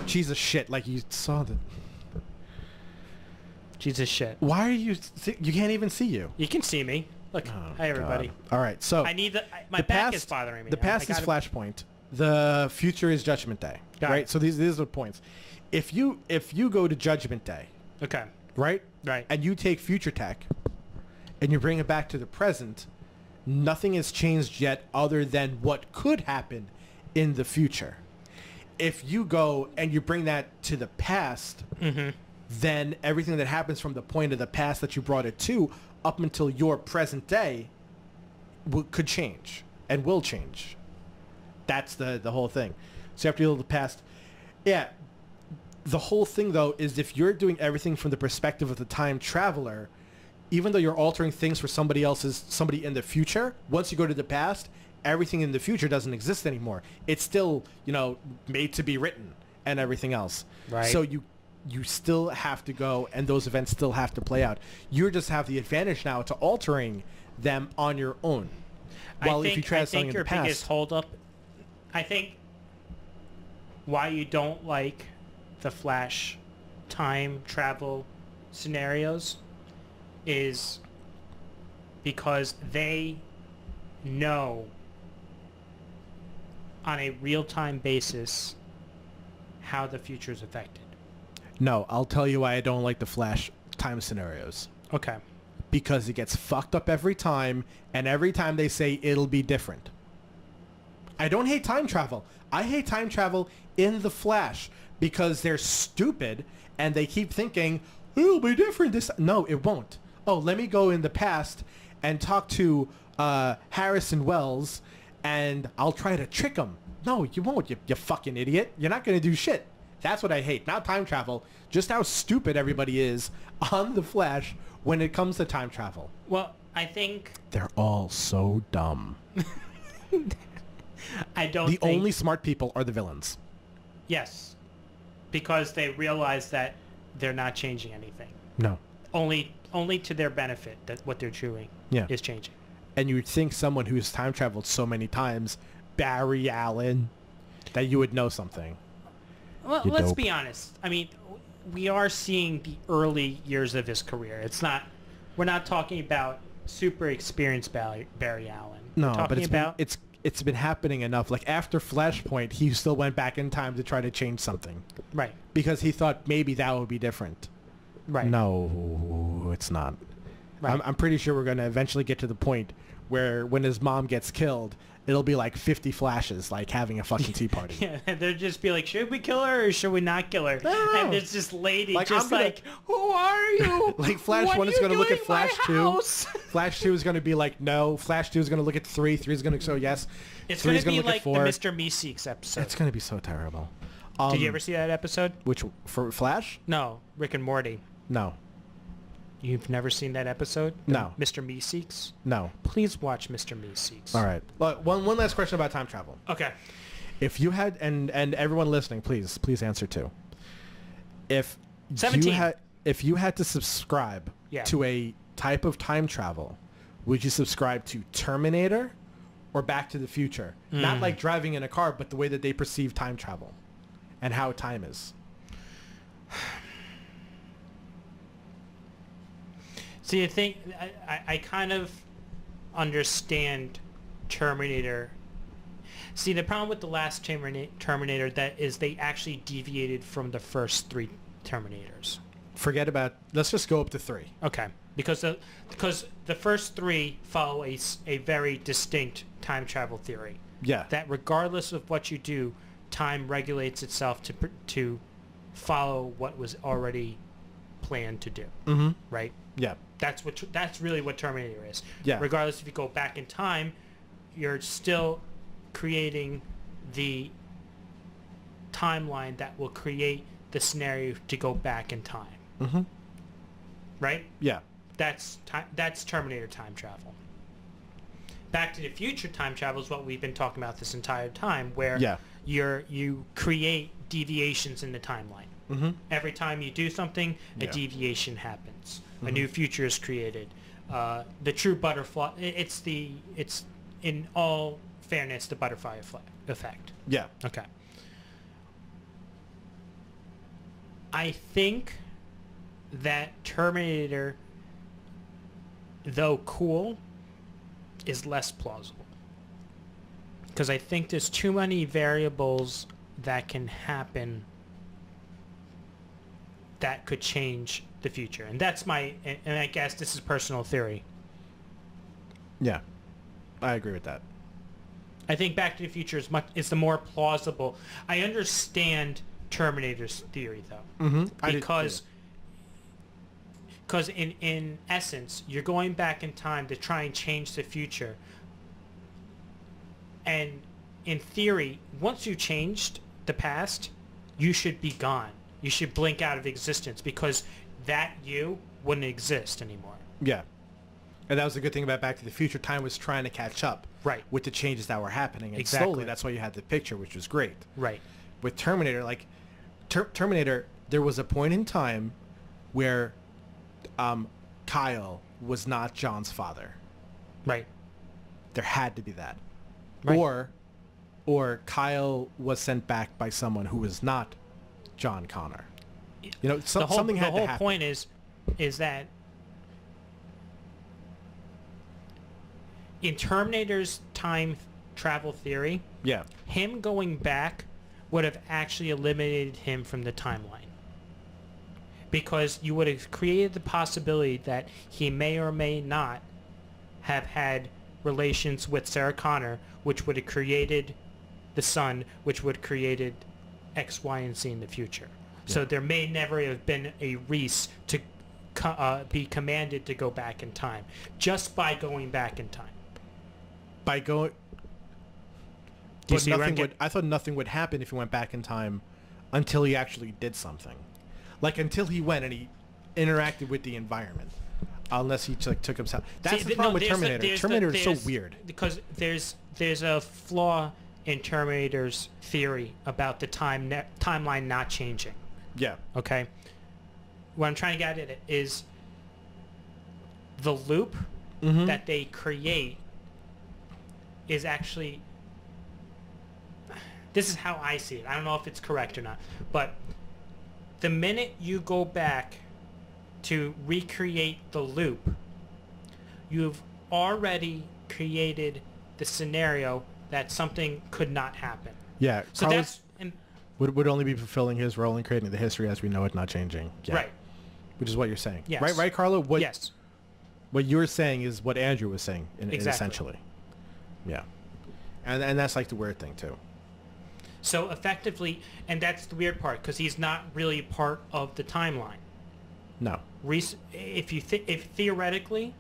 Jesus shit! Like you saw the. Jesus shit. Why are you? You can't even see you. You can see me. Look. Hi everybody. God. All right. So I need my the back past is bothering me. The past is Flashpoint. The future is Judgment Day. Got right. it. So these are the points. If you go to Judgment Day, Okay. right? Right. And you take future tech, and you bring it back to the present, nothing has changed yet, other than what could happen in the future. If you go and you bring that to the past, then everything that happens from the point of the past that you brought it to up until your present day could change and will change. That's the whole thing. So you have to deal with the past. Yeah. The whole thing, though, is if you're doing everything from the perspective of the time traveler, even though you're altering things for somebody in the future, once you go to the past, everything in the future doesn't exist anymore. It's still, made to be written and everything else. Right. So you still have to go, and those events still have to play out. You just have the advantage now to altering them on your own. While if you try something in the your past, biggest holdup, I think why you don't like the Flash time travel scenarios is because they know on a real-time basis how the future is affected. no, I'll tell you why I don't like the Flash time scenarios. Okay. Because it gets fucked up every time, and every time they say it'll be different. I don't hate time travel. I hate time travel in the Flash because they're stupid and they keep thinking it'll be different this. No, it won't. Oh, let me go in the past and talk to Harrison Wells, and I'll try to trick him. No, you won't. You fucking idiot. You're not gonna do shit. That's what I hate. Not time travel. Just how stupid everybody is on the Flash when it comes to time travel. Well, I think They're all so dumb. I don't The think... only smart people are the villains. Yes. Because they realize that they're not changing anything. No. Only to their benefit that what they're doing is changing. And you'd think someone who's time traveled so many times, Barry Allen, that you would know something. Well, You let's dope. be honest. I mean, we are seeing the early years of his career. We're not talking about super experienced Barry Allen. No, We're talking but about it's been happening enough. Like after Flashpoint, he still went back in time to try to change something right. because he thought maybe that would be different. Right. No, it's not. Right. I'm pretty sure we're going to eventually get to the point where when his mom gets killed, it'll be like 50 Flashes, like having a fucking tea party. Yeah, and they'll just be like, should we kill her or should we not kill her? don't know. And there's this lady Like, just I'm gonna- like, who are you? Like Flash What 1 are is you going to look doing at Flash in my 2. house? Flash 2 is going to be like no. Flash 2 is going to look at 3. 3 is going to show yes. It's 3 going is to be look like at the 4. Mr. Meeseeks episode. It's going to be so terrible. Did you ever see that episode? Which for Flash? No, Rick and Morty. No. You've never seen that episode? No. Mr. Meeseeks? No. Please watch Mr. Meeseeks. All right. Look, one last question about time travel. Okay. If you had and everyone listening, please please answer too. If 17. if you had to subscribe Yeah. to a type of time travel, would you subscribe to Terminator or Back to the Future? Not like driving in a car, but the way that they perceive time travel and how time is. See, I think I kind of understand Terminator. See, the problem with the last Terminator that is they actually deviated from the first 3 Terminators. Forget about. Let's just go up to 3. Okay, because the first 3 follow a very distinct time travel theory. Yeah. That regardless of what you do, time regulates itself to follow what was already planned to do. Mm-hmm. Right? Yeah. That's really what Terminator is. Yeah. Regardless if you go back in time, you're still creating the timeline that will create the scenario to go back in time. Mm-hmm. Right? Yeah. That's Terminator time travel. Back to the Future time travel is what we've been talking about this entire time, where Yeah. you create deviations in the timeline. Mm-hmm. Every time you do something, a Yeah. deviation happens. A Mhm. new future is created. The true butterfly. It's in all fairness the butterfly effect. Yeah. Okay. I think that Terminator, though cool, is less plausible. Because I think there's too many variables that can happen that could change the future. And that's and I guess this is personal theory. Yeah. I agree with that. I think Back to the Future is the more plausible. I understand Terminator's theory though. Mm-hmm. Because in essence, you're going back in time to try and change the future. And in theory, once you changed the past, you should be gone. You should blink out of existence because that you wouldn't exist anymore. Yeah. And that was the good thing about Back to the Future. Time was trying to catch up Right. with the changes that were happening. And Exactly. slowly, that's why you had the picture, which was great. Right. With Terminator, like, Terminator, there was a point in time where Kyle was not John's father. Right. There had to be that. Right. Or Kyle was sent back by someone who was not John Connor. You know, something had to happen. The whole point is that in Terminator's time travel theory, Yeah. him going back would have actually eliminated him from the timeline. Because you would have created the possibility that he may or may not have had relations with Sarah Connor, which would have created the son, which would have created X, Y, and Z in the future. Yeah. So there may never have been a Reese to be commanded to go back in time, just by going back in time. By going... Do you But see where I'm nothing would, I thought nothing would happen if he went back in time until he actually did something. Like, until he went and he interacted with the environment. Unless he took himself. That's the problem with Terminator. Terminator is so weird. Because there's a flaw in Terminator's theory about the timeline not changing. Yeah. Okay? What I'm trying to get at it is the loop Mm-hmm. that they create is actually... This is how I see it. I don't know if it's correct or not. But the minute you go back to recreate the loop, you've already created the scenario that something could not happen. Yeah. So Carlos that's... would only be fulfilling his role in creating the history as we know it, not changing. Yeah. Right. Which is what you're saying. Yes. Right, Carlo? Yes. What you're saying is what Andrew was saying, Exactly. essentially. Yeah. And that's like the weird thing, too. So effectively, and that's the weird part, because he's not really part of the timeline. No. If theoretically,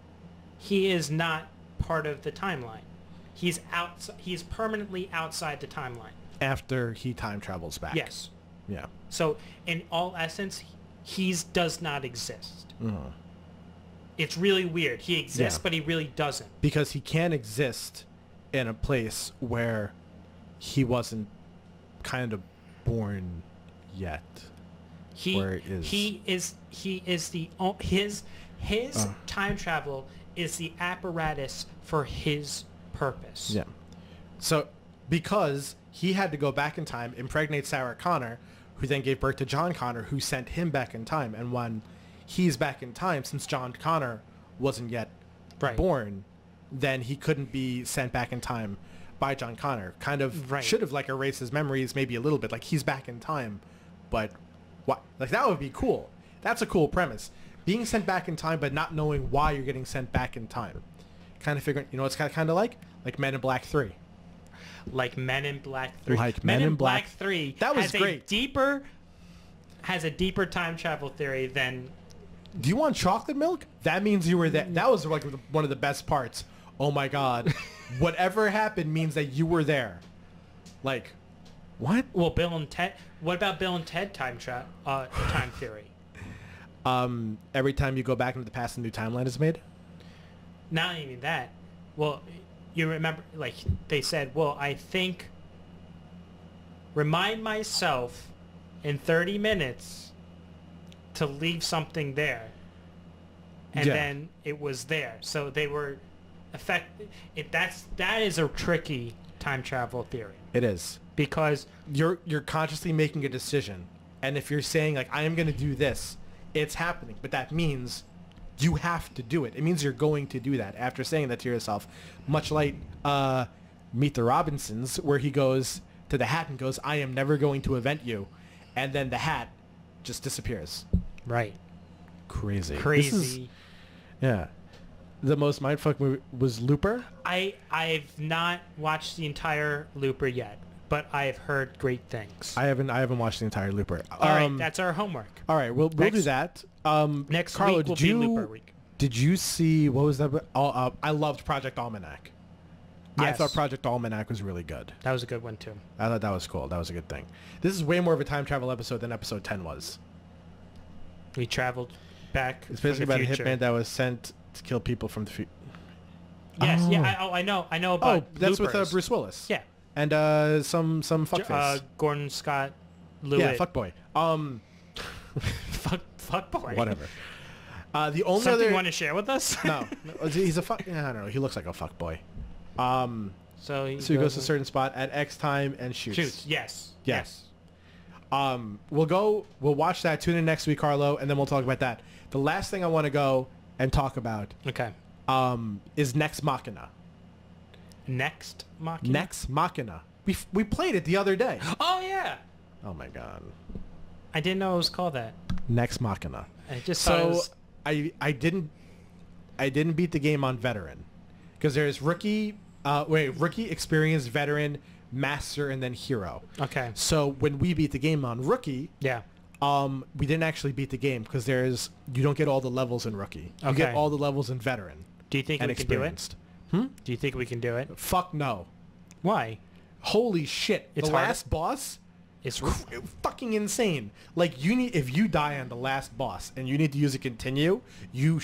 he is not part of the timeline. He's permanently outside the timeline. After he time travels back. Yes. Yeah. So in all essence, he does not exist. Mhm. It's really weird. He exists, Yeah. but he really doesn't. Because he can't exist in a place where he wasn't kind of born yet. His time travel is the apparatus for his purpose. Yeah. So because he had to go back in time, impregnate Sarah Connor, who then gave birth to John Connor, who sent him back in time. And when he's back in time, since John Connor wasn't yet Right. born, then he couldn't be sent back in time by John Connor. Kind of Right. should have like erased his memories maybe a little bit. Like he's back in time, but what? Like that would be cool. That's a cool premise. Being sent back in time, but not knowing why you're getting sent back in time. Kind of figuring, you know, what's kind of like Men in Black 3. Like Men in Black 3. Like Men Men in in Black Black- 3 That was has great. has a deeper time travel theory than... Do you want chocolate milk? That means you were there. That was like one of the best parts. Oh my God. Whatever happened means that you were there. Like, what? Well, Bill and Ted... What about Bill and Ted time theory? Every time you go back into the past, a new timeline is made? Not even that. Well, you remember, like, they said, well, I think remind myself in 30 minutes to leave something there. And Yeah. then it was there. So they were that is a tricky time travel theory. It is. Because You're consciously making a decision. And if you're saying, like, I am going to do this, it's happening. But that means you have to do it. It means you're going to do that after saying that to yourself. Much like Meet the Robinsons, where he goes to the hat and goes, I am never going to event you. And then the hat just disappears. right. Crazy. Crazy. Yeah. The most mindfuck movie was Looper. I've not watched the entire Looper yet, but I've heard great things. I haven't watched the entire Looper. All right, that's our homework. All right, we'll do Next- that. Next Carlo, week will did be you, Looper week. Did you see, what was that? I loved Project Almanac. I Yes. thought Project Almanac was really good. That was a good one too. I thought that was cool. That was a good thing. This is way more of a time travel episode than episode 10 was. We traveled back. It's from basically the about a future. hitman that was sent to kill people from the future. Yes, Oh. yeah. I know Oh, about. that's with Loopers. Bruce Willis. Yeah. And some fuckface. Gordon Scott Lewitt. Yeah, fuckboy. fuck boy. Whatever. The only Something other you want to share with us? no, he's a fuck. I don't know. He looks like a fuckboy. So he goes to a certain spot at X time and shoots. Shoots. Yes. Yes. We'll watch that. Tune in next week, Carlo, and then we'll talk about that. The last thing I want to go and talk about Okay. is Nex Machina. Next Machina. Nex Machina. We played it the other day. Oh yeah. Oh my god. I didn't know it was called that. Nex Machina. I just thought it So was... I didn't beat the game on veteran because there's rookie, experienced, veteran, master, and then hero. Okay. So when we beat the game on rookie, Yeah. we didn't actually beat the game because you don't get all the levels in rookie. You get Okay. all the levels in veteran Do you think and we can do it? experienced. Do you think we can do it? Fuck no. Why? Holy shit. It's the harder? last boss, It's fucking insane. Like if you die on the last boss and you need to use a continue, you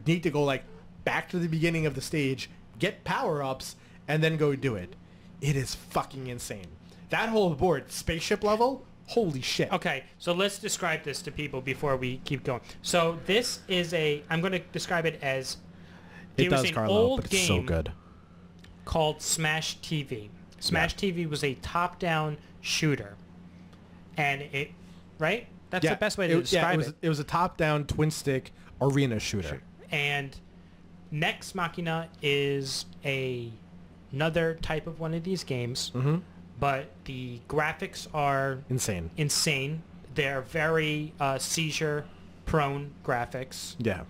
need to go like back to the beginning of the stage, get power-ups, and then go do it. It is fucking insane. That whole board, spaceship level, holy shit. Okay, so let's describe this to people before we keep going. So this is I'm going to describe it as It there was does, an Carlo, old but it's so game good. called Smash TV. Smash TV was a top-down shooter, and right? That's the best way to describe it. It was a top-down twin-stick arena shooter. And Nex Machina is another type of one of these games, but the graphics are Insane. insane. They're very seizure-prone graphics. Yeah.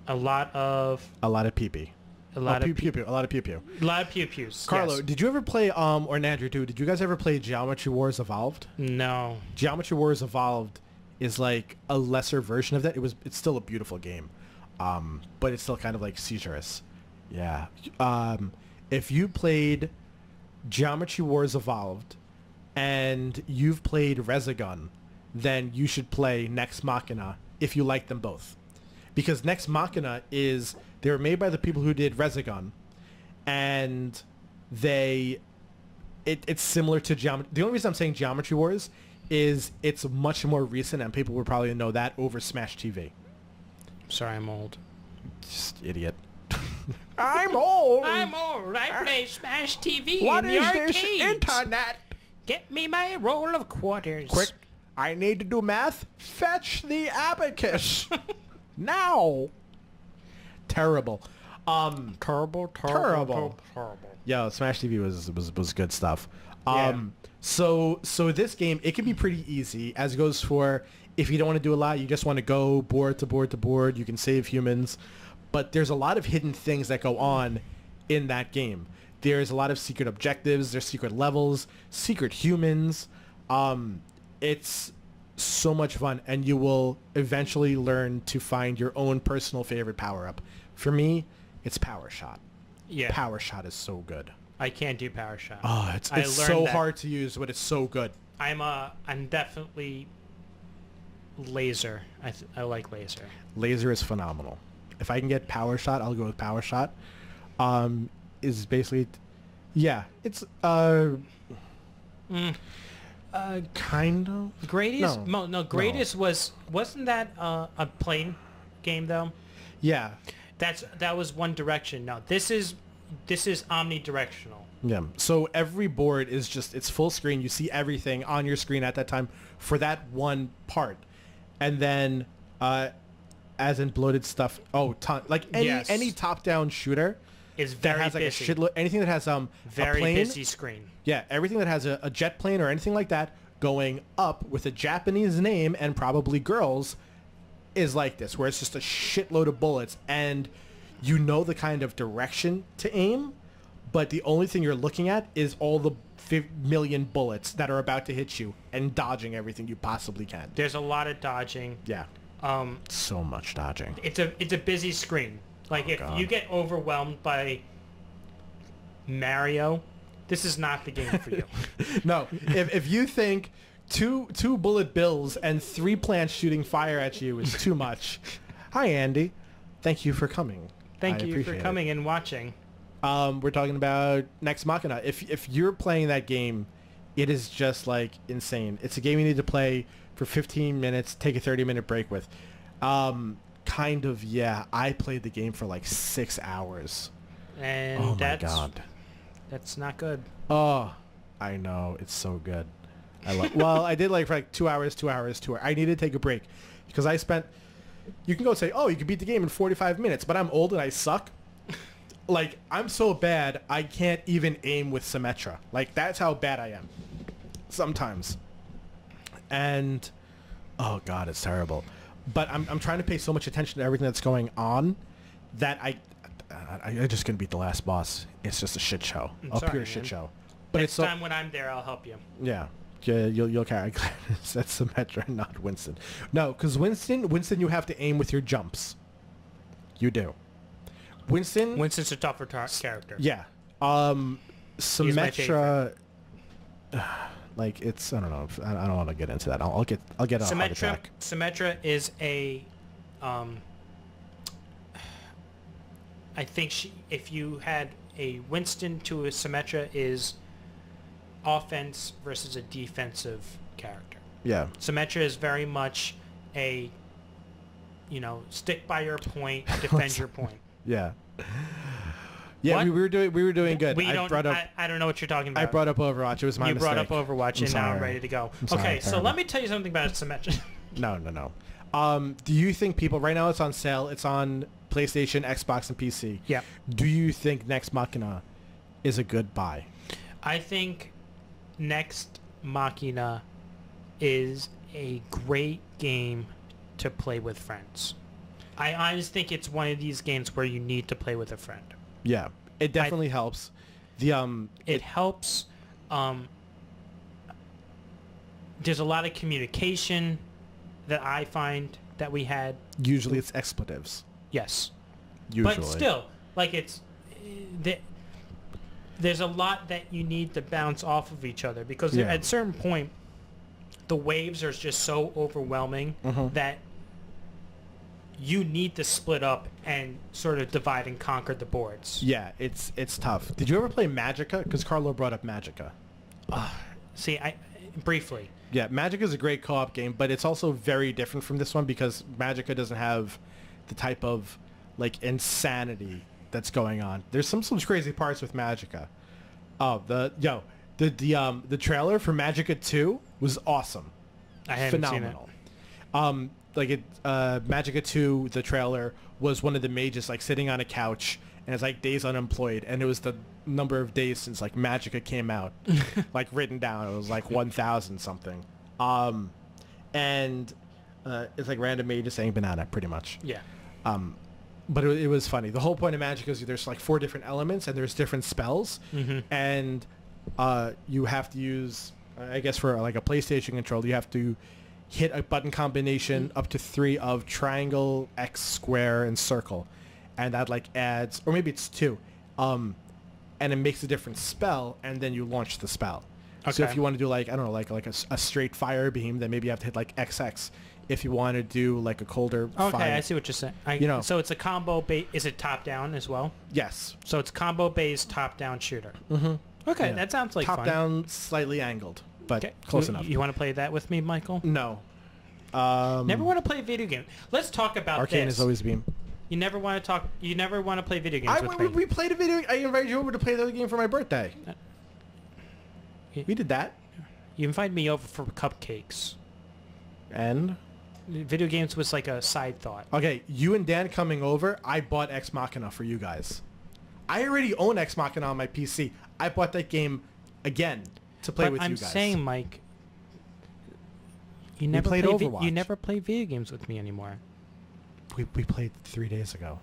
A lot of pee-pee. a lot of pew-pew. A lot of pew-pew. a lot of pew-pews. Carlo, yes. did you ever play, or Nandrew too, did you guys ever play Geometry Wars Evolved? No. Geometry Wars Evolved is like a lesser version of that. It's still a beautiful game, but it's still kind of like seizurous. Yeah. If you played Geometry Wars Evolved and you've played Resogun, then you should play Nex Machina if you like them both. Because Nex Machina they were made by the people who did Resogun, and it's similar to Geometry. The only reason I'm saying Geometry Wars is it's much more recent, and people would probably know that over Smash TV. Sorry, I'm old. Just idiot. I'm old. I'm old. I play Smash TV What in the is arcades. this internet? Get me my roll of quarters. Quick, I need to do math. Fetch the abacus. Now. Terrible. Terrible. Yo, Smash TV was good stuff. Yeah. So this game, it can be pretty easy, as it goes for if you don't want to do a lot, you just want to go board to board to board, you can save humans. But there's a lot of hidden things that go on in that game. There's a lot of secret objectives, there's secret levels, secret humans. It's so much fun, and you will eventually learn to find your own personal favorite power-up. For me, it's Power Shot. Yeah. Power Shot is so good. I can't do power shot. Oh, it's I so learned that. hard to use, but it's so good. I'm definitely laser. I like laser. Laser is phenomenal. if I can get power shot, I'll go with power shot. Is basically, yeah, it's kind of. Gradius? No. Gradius wasn't that a plane game though? Yeah. That was One Direction. No, this is omnidirectional. Yeah. So every board is just, it's full screen. You see everything on your screen at that time for that one part. And then as in bloated stuff, like any top-down shooter is that very has like busy. a shitload, anything that has Very a plane, busy screen. yeah, everything that has a jet plane or anything like that going up with a Japanese name and probably girls is like this, where it's just a shitload of bullets and you know the kind of direction to aim, but the only thing you're looking at is all the million bullets that are about to hit you and dodging everything you possibly can. There's a lot of dodging. Yeah. So much dodging. It's a busy screen. Like if God. you get overwhelmed by Mario, this is not the game for you. No, if you think two bullet bills and 3 plants shooting fire at you is too much. Hi, Andy. Thank you for coming. Thank I you for appreciate coming and watching. We're talking about Nex Machina. If you're playing that game, it is just like insane. It's a game you need to play for 15 minutes, take a 30-minute break with. Kind of, yeah. I played the game for like 6 hours. And Oh my God. That's not good. Oh, I know. It's so good. Well, I did like for like 2 hours. I needed to take a break because I spent, you can go say, oh, you can beat the game in 45 minutes, but I'm old and I suck. Like, I'm so bad, I can't even aim with Symmetra. Like, that's how bad I am. Sometimes. And, oh God, it's terrible. But I'm trying to pay so much attention to everything that's going on that I just couldn't beat the last boss. It's just a shit show. Pure shit show. But Next it's so, time when I'm there, I'll help you. yeah. You'll carry. That's Symmetra, not Winston. No, because Winston, you have to aim with your jumps. You do. Winston's a tougher character. Yeah. Symmetra, like it's, I don't know. I don't want to get into that. I'll get a heart attack. Symmetra is a, I think if you had a Winston to a Symmetra is offense versus a defensive character. Yeah. Symmetra is very much a, stick by your point, defend your point. Yeah. Yeah, What? we were doing good. I don't know what you're talking about. I brought up Overwatch. It was my You mistake. brought up Overwatch, and now I'm ready to go. I'm sorry, Okay, so terrible. let me tell you something about Symmetra. No. Do you think people right now it's on sale? It's on PlayStation, Xbox, and PC. Yeah. Do you think Nex Machina is a good buy? I think Nex Machina is a great game to play with friends. I just think it's one of these games where you need to play with a friend. Yeah, it definitely helps. It helps. There's a lot of communication that I find that we had. Usually it's expletives. Yes. Usually. But still, like there's a lot that you need to bounce off of each other because Yeah. at a certain point, the waves are just so overwhelming that you need to split up and sort of divide and conquer the boards. Yeah, it's tough. Did you ever play Magica? Because Carlo brought up Magica. See, briefly. Yeah, Magica is a great co-op game, but it's also very different from this one because Magica doesn't have the type of like insanity that's going on. There's some crazy parts with Magica. Oh, the trailer for Magica 2 was awesome. I haven't Phenomenal. seen it. Magica 2, the trailer was one of the mages like sitting on a couch and it's like days unemployed, and it was the number of days since like Magica came out, like written down. It was like 1,000 something. And it's like random mages saying banana, pretty much. Yeah. But it was funny. The whole point of Magic is there's like 4 different elements and there's different spells, and you have to use, I guess for like a PlayStation controller, you have to hit a button combination up to 3 of triangle, X, square, and circle, and that like adds, or maybe it's 2, and it makes a different spell, and then you launch the spell. So Okay. if you want to do like, I don't know, like a straight fire beam, then maybe you have to hit like XX. if you want to do like a colder Okay, fight. I see what you're saying. You know. So it's a combo base. Is it top down as well? Yes. So it's combo based top down shooter. Mm-hmm. Okay, Yeah. that sounds like Top fun. down, slightly angled, but Okay. close enough. You want to play that with me, Michael? No. Never want to play a video game. Let's talk about Arcane this. is always beam. You never want to talk. You never want to play video games with me. We played a video. I invited you over to play the game for my birthday. y- We did that. You invited me over for cupcakes. And Video games was like a side thought. okay, you and Dan coming over, I bought Ex Machina for you guys. I already own Ex Machina on my PC. I bought that game again to play But with I'm you guys. saying, Mike, you never played play Overwatch. you never play video games with me anymore. we played 3 days ago.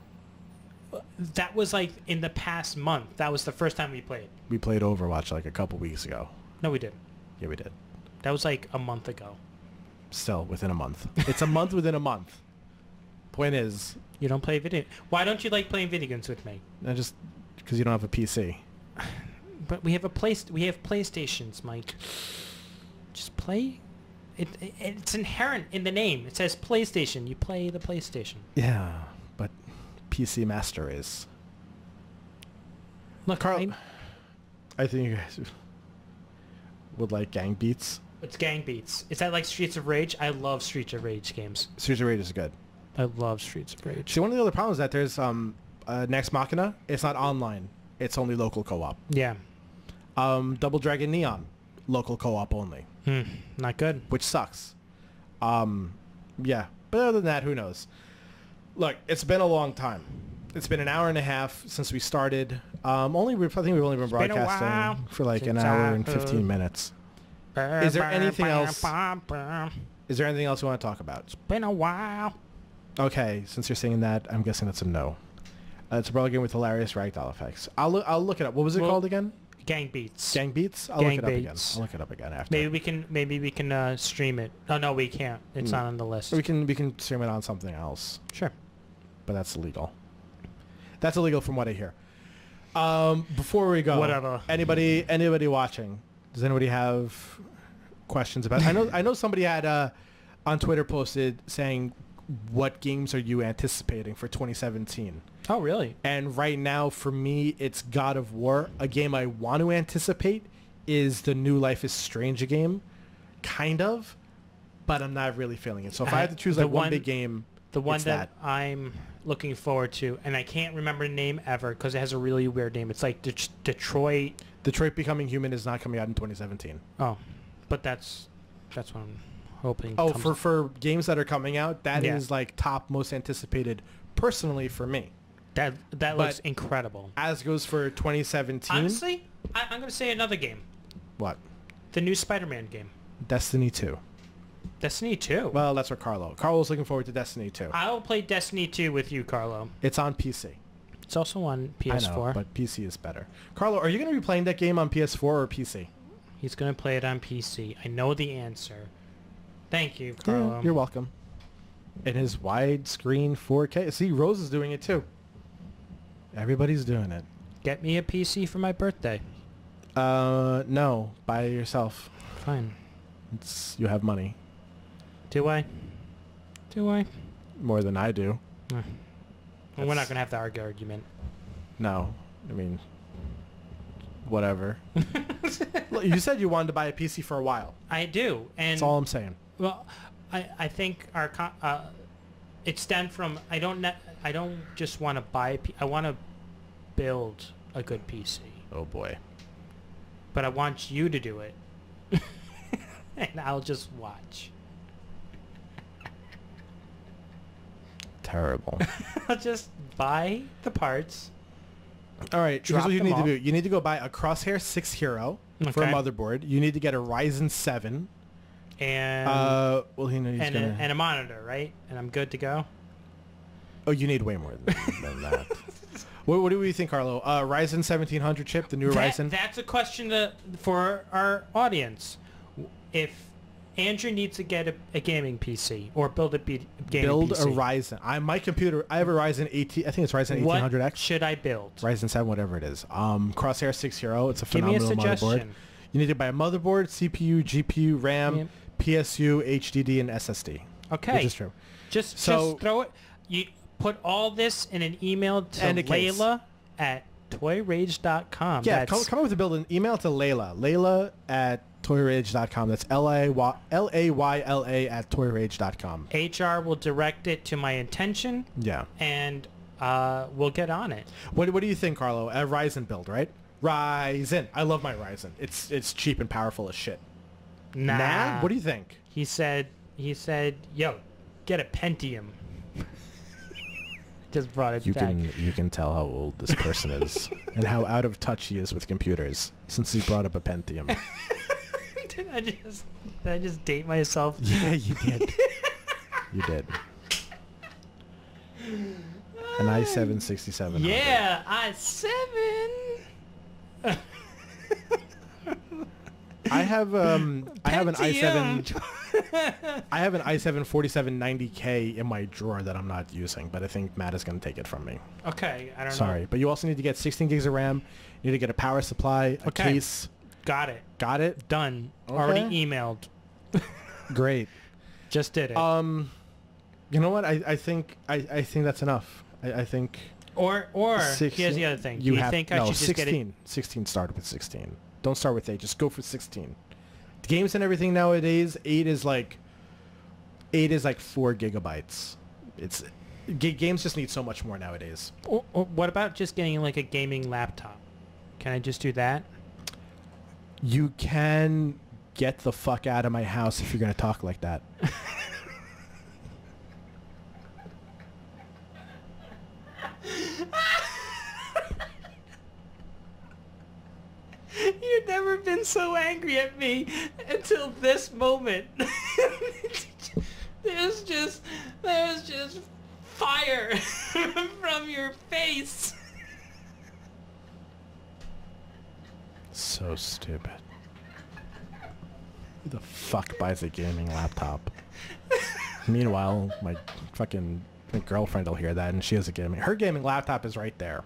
That was like in the past month. That was the first time we played. We played Overwatch like a couple weeks ago. No, we didn't. Yeah, we did. That was like a month ago. Still within a month. It's a month within a month. Point is, You don't play video. Why don't you like playing video games with me? I just because you don't have a PC. But we have we have PlayStations, Mike. Just play. It's inherent in the name. It says PlayStation. You play the PlayStation. Yeah, but PC Master Race. Look, Carl, I think you guys would like Gang Beats. it's Gang Beats. Is that like Streets of Rage? I love Streets of Rage games. Streets of Rage is good. I love Streets of Rage. See, one of the other problems is that there's Nex Machina. It's not online. It's only local co-op. Yeah. Double Dragon Neon, local co-op only, Not good. which sucks. Yeah, but other than that, who knows? Look, it's been a long time. It's been an hour and a half since we started. I think we've only been been a while broadcasting for like an since hour I and 15 minutes. Is there anything else? Is there anything else you want to talk about? It's been a while. Okay, since you're saying that, I'm guessing that's a no. It's a brawl game with hilarious ragdoll effects. I'll look it up. What was it called again? Gang Beats. Gang Beats? I'll Gang look it up again. Beats. I'll look it up again after. Maybe we can stream it. Oh no, we can't. It's not on the list. We can stream it on something else, Sure. but that's illegal. That's illegal from what I hear. Before we go, Whatever. Anybody watching? Does anybody have questions about? I know somebody had on Twitter posted saying, "What games are you anticipating for 2017?" Oh really? And right now, for me, it's God of War. A game I want to anticipate is the new Life is Strange game, kind of, but I'm not really feeling it. So if I had to choose The like one one- big game, The one it's that I'm looking forward to, and I can't remember the name ever because it has a really weird name. It's like Detroit. Detroit Becoming Human is not coming out in 2017. Oh, but that's what I'm hoping. Oh, comes- for games that are coming out, that Yeah. is like top most anticipated personally for me. that looks incredible. As goes for 2017. Honestly, I'm gonna say another game. What? The new Spider-Man game. Destiny 2. Destiny 2. Well, that's what Carlo's looking forward to Destiny 2. I'll play Destiny 2 with you, Carlo. It's on PC. It's also on PS4. I know, but PC is better. Carlo, are you going to be playing that game on PS4 or PC? He's going to play it on PC. I know the answer. Thank you, Carlo. Yeah, you're welcome. In his widescreen 4K. See, Rose is doing it too. Everybody's doing it. Get me a PC for my birthday. No. Buy it yourself. Fine. You have money. Do I? More than I do. Well, we're not going to have the argument. No. I mean, whatever. Look, you said you wanted to buy a PC for a while. I do. And That's all I'm saying. well, I think it stemmed from I don't just want to buy I want to build a good PC. Oh boy. But I want you to do it. And I'll just watch. Terrible. I'll just buy the parts. All right, here's Drop what you them need off. to do. You need to go buy a Crosshair 6 Hero for a Okay. motherboard. You need to get a Ryzen 7. And Well, he's and, gonna... and a monitor, right? And I'm good to go. Oh, you need way more than that. What do we think, Carlo? Ryzen 1700 chip, the new Ryzen? That's a question for our audience. If Andrew needs to get a gaming PC or build a gaming Build PC, a Ryzen. My computer, I have a Ryzen 18, I think it's Ryzen what 1800X. should I build? Ryzen 7, whatever it is. Crosshair 6 Hero, it's a Give me a phenomenal motherboard. suggestion. You need to buy a motherboard, CPU, GPU, RAM, Yep. PSU, HDD, and SSD. Okay. Which is true. Just So- throw it. You put all this in an email to And a case. Layla at toyrage.com. Yeah, That's come up with a build. An email to Layla. Layla at toyrage.com. That's Layla at toyrage.com. HR will direct it to my intention, Yeah. and we'll get on it. What do you think, Carlo? A Ryzen build, right? Ryzen. I love my Ryzen. It's cheap and powerful as shit. Nah. What do you think? He said, yo, get a Pentium. Just brought it back. You can tell how old this person is and how out of touch he is with computers since he brought up a Pentium. did I just date myself? Yeah, you did. You did. An i7 6700. Yeah, i7. I have an Pentium. i7 I have an i7 4790K in my drawer that I'm not using, but I think Matt is going to take it from me. Okay, I don't know. Sorry, but you also need to get 16 gigs of RAM. You need to get a power supply, a Okay. case. Got it. Got it? Done. Okay. Already emailed. Great. Just did it. You know what? I think that's enough. I think or 16, here's the other thing. Do you think I should just 16. get it? 16 start with 16. Don't start with 8. Just go for 16. The games and everything nowadays, 8 is like 4 gigabytes. Games just need so much more nowadays. Or what about just getting like a gaming laptop? Can I just do that? You can get the fuck out of my house if you're going to talk like that. You've never been so angry at me until this moment. there's just fire from your face. So stupid. Who the fuck buys a gaming laptop? Meanwhile, my girlfriend will hear that, and she has her gaming laptop is right there.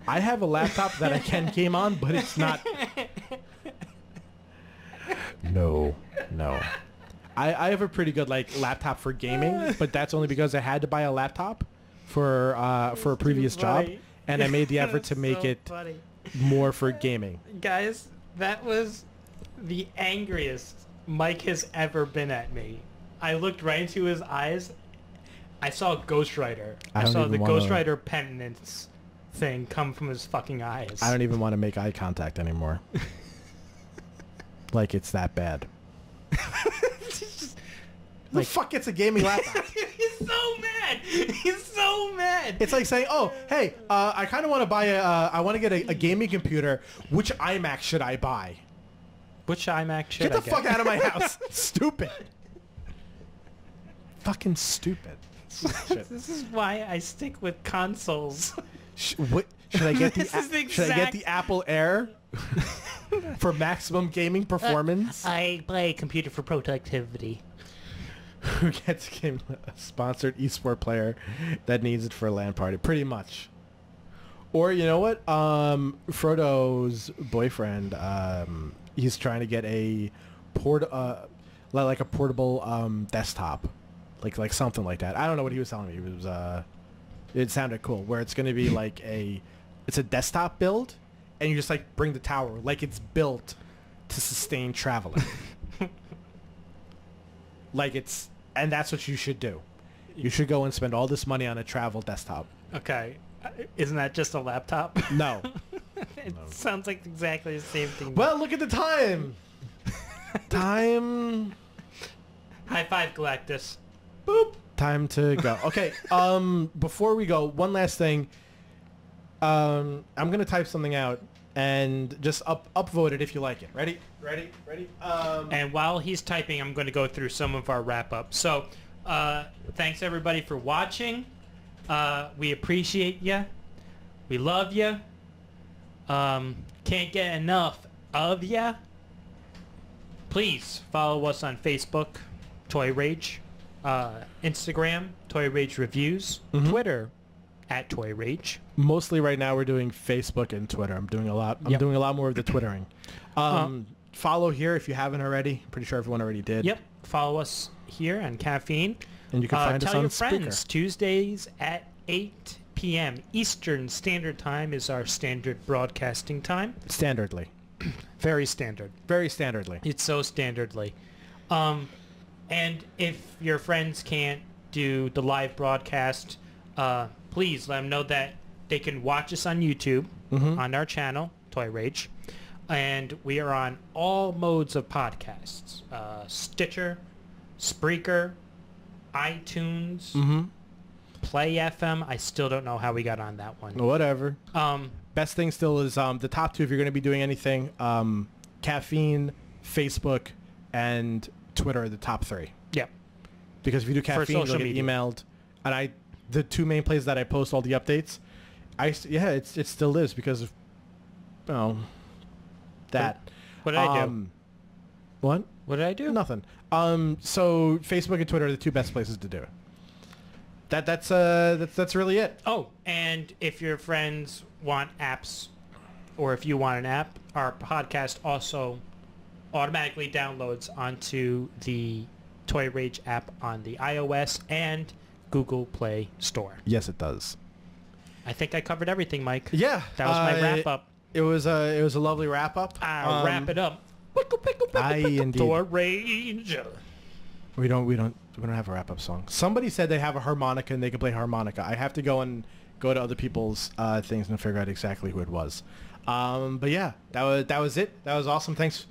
I have a laptop that I can game on, but it's not. No. I have a pretty good laptop for gaming, but that's only because I had to buy a laptop for a previous job, and I made the effort to make it funny. more for gaming. Guys, that was the angriest Mike has ever been at me. I looked right into his eyes. I saw Ghost Rider. I saw the Ghost Rider penance thing come from his fucking eyes. I don't even want to make eye contact anymore. Like it's that bad. The fuck gets a gaming laptop? He's so mad. He's so mad. It's like saying, "Oh, hey, I kind of want to buy I want to get a gaming computer. Which iMac should I buy?" Which iMac should Get the fuck out of my house. Stupid. Fucking stupid. This is why I stick with consoles. Should I get the This is the Should I get exact- the Apple Air for maximum gaming performance? I play a computer for productivity. Who gets a sponsored esport player that needs it for a LAN party? Pretty much. Or you know what? Frodo's boyfriend, he's trying to get a portable desktop, like something like that. I don't know what he was telling me. It sounded cool. Where it's going to be it's a desktop build, and you just bring the tower like it's built to sustain traveling. And that's what you should do. You should go and spend all this money on a travel desktop. Okay. Isn't that just a laptop? No. It sounds like exactly the same thing. Well, look at the time. Time. High five, Galactus. Boop. Time to go. Okay. Before we go, one last thing. I'm gonna type something out and just upvote it if you like it. Ready? And while he's typing, I'm going to go through some of our wrap-up. So, thanks everybody for watching. We appreciate you. We love you. Can't get enough of ya. Please follow us on Facebook, Toy Rage, Instagram, Toy Rage Reviews, Twitter, @Toy Rage. Mostly right now we're doing Facebook and Twitter. I'm doing a lot more of the twittering. follow here if you haven't already. Pretty sure everyone already did. Yep. Follow us here on Caffeine. And you can find us tell on your friends. Spreaker. Tuesdays at 8 p.m. Eastern Standard Time is our standard broadcasting time. Standardly. Very standard. Very standardly. It's so standardly. And if your friends can't do the live broadcast, please let them know that they can watch us on YouTube on our channel, Toy Rage. And we are on all modes of podcasts. Stitcher, Spreaker, iTunes, Play FM. I still don't know how we got on that one. Whatever. Best thing still is the top two if you're going to be doing anything. Caffeine, Facebook, and Twitter are the top three. Yeah. Because if you do Caffeine, you'll social get media. emailed. And the two main places that I post all the updates, it still is because of, that. What did I do? What? What did I do? Nothing. So Facebook and Twitter are the two best places to do it. That's really it. Oh, and if your friends want apps, or if you want an app, our podcast also automatically downloads onto the Toy Rage app on the iOS and Google Play Store. Yes, it does. I think I covered everything, Mike. Yeah, That was my wrap up. It was a lovely wrap up. Wrap it up. Indeed. Toy Rage. We don't have a wrap up song. Somebody said they have a harmonica and they can play harmonica. I have to go to other people's things and figure out exactly who it was. But yeah, that was it. That was awesome. Thanks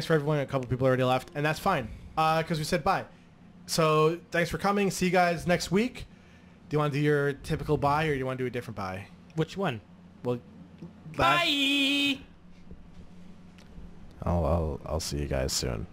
for everyone. A couple people already left, and that's fine because we said bye. So thanks for coming. See you guys next week. Do you want to do your typical bye or do you want to do a different bye? Which one? Well, Bye. I'll see you guys soon.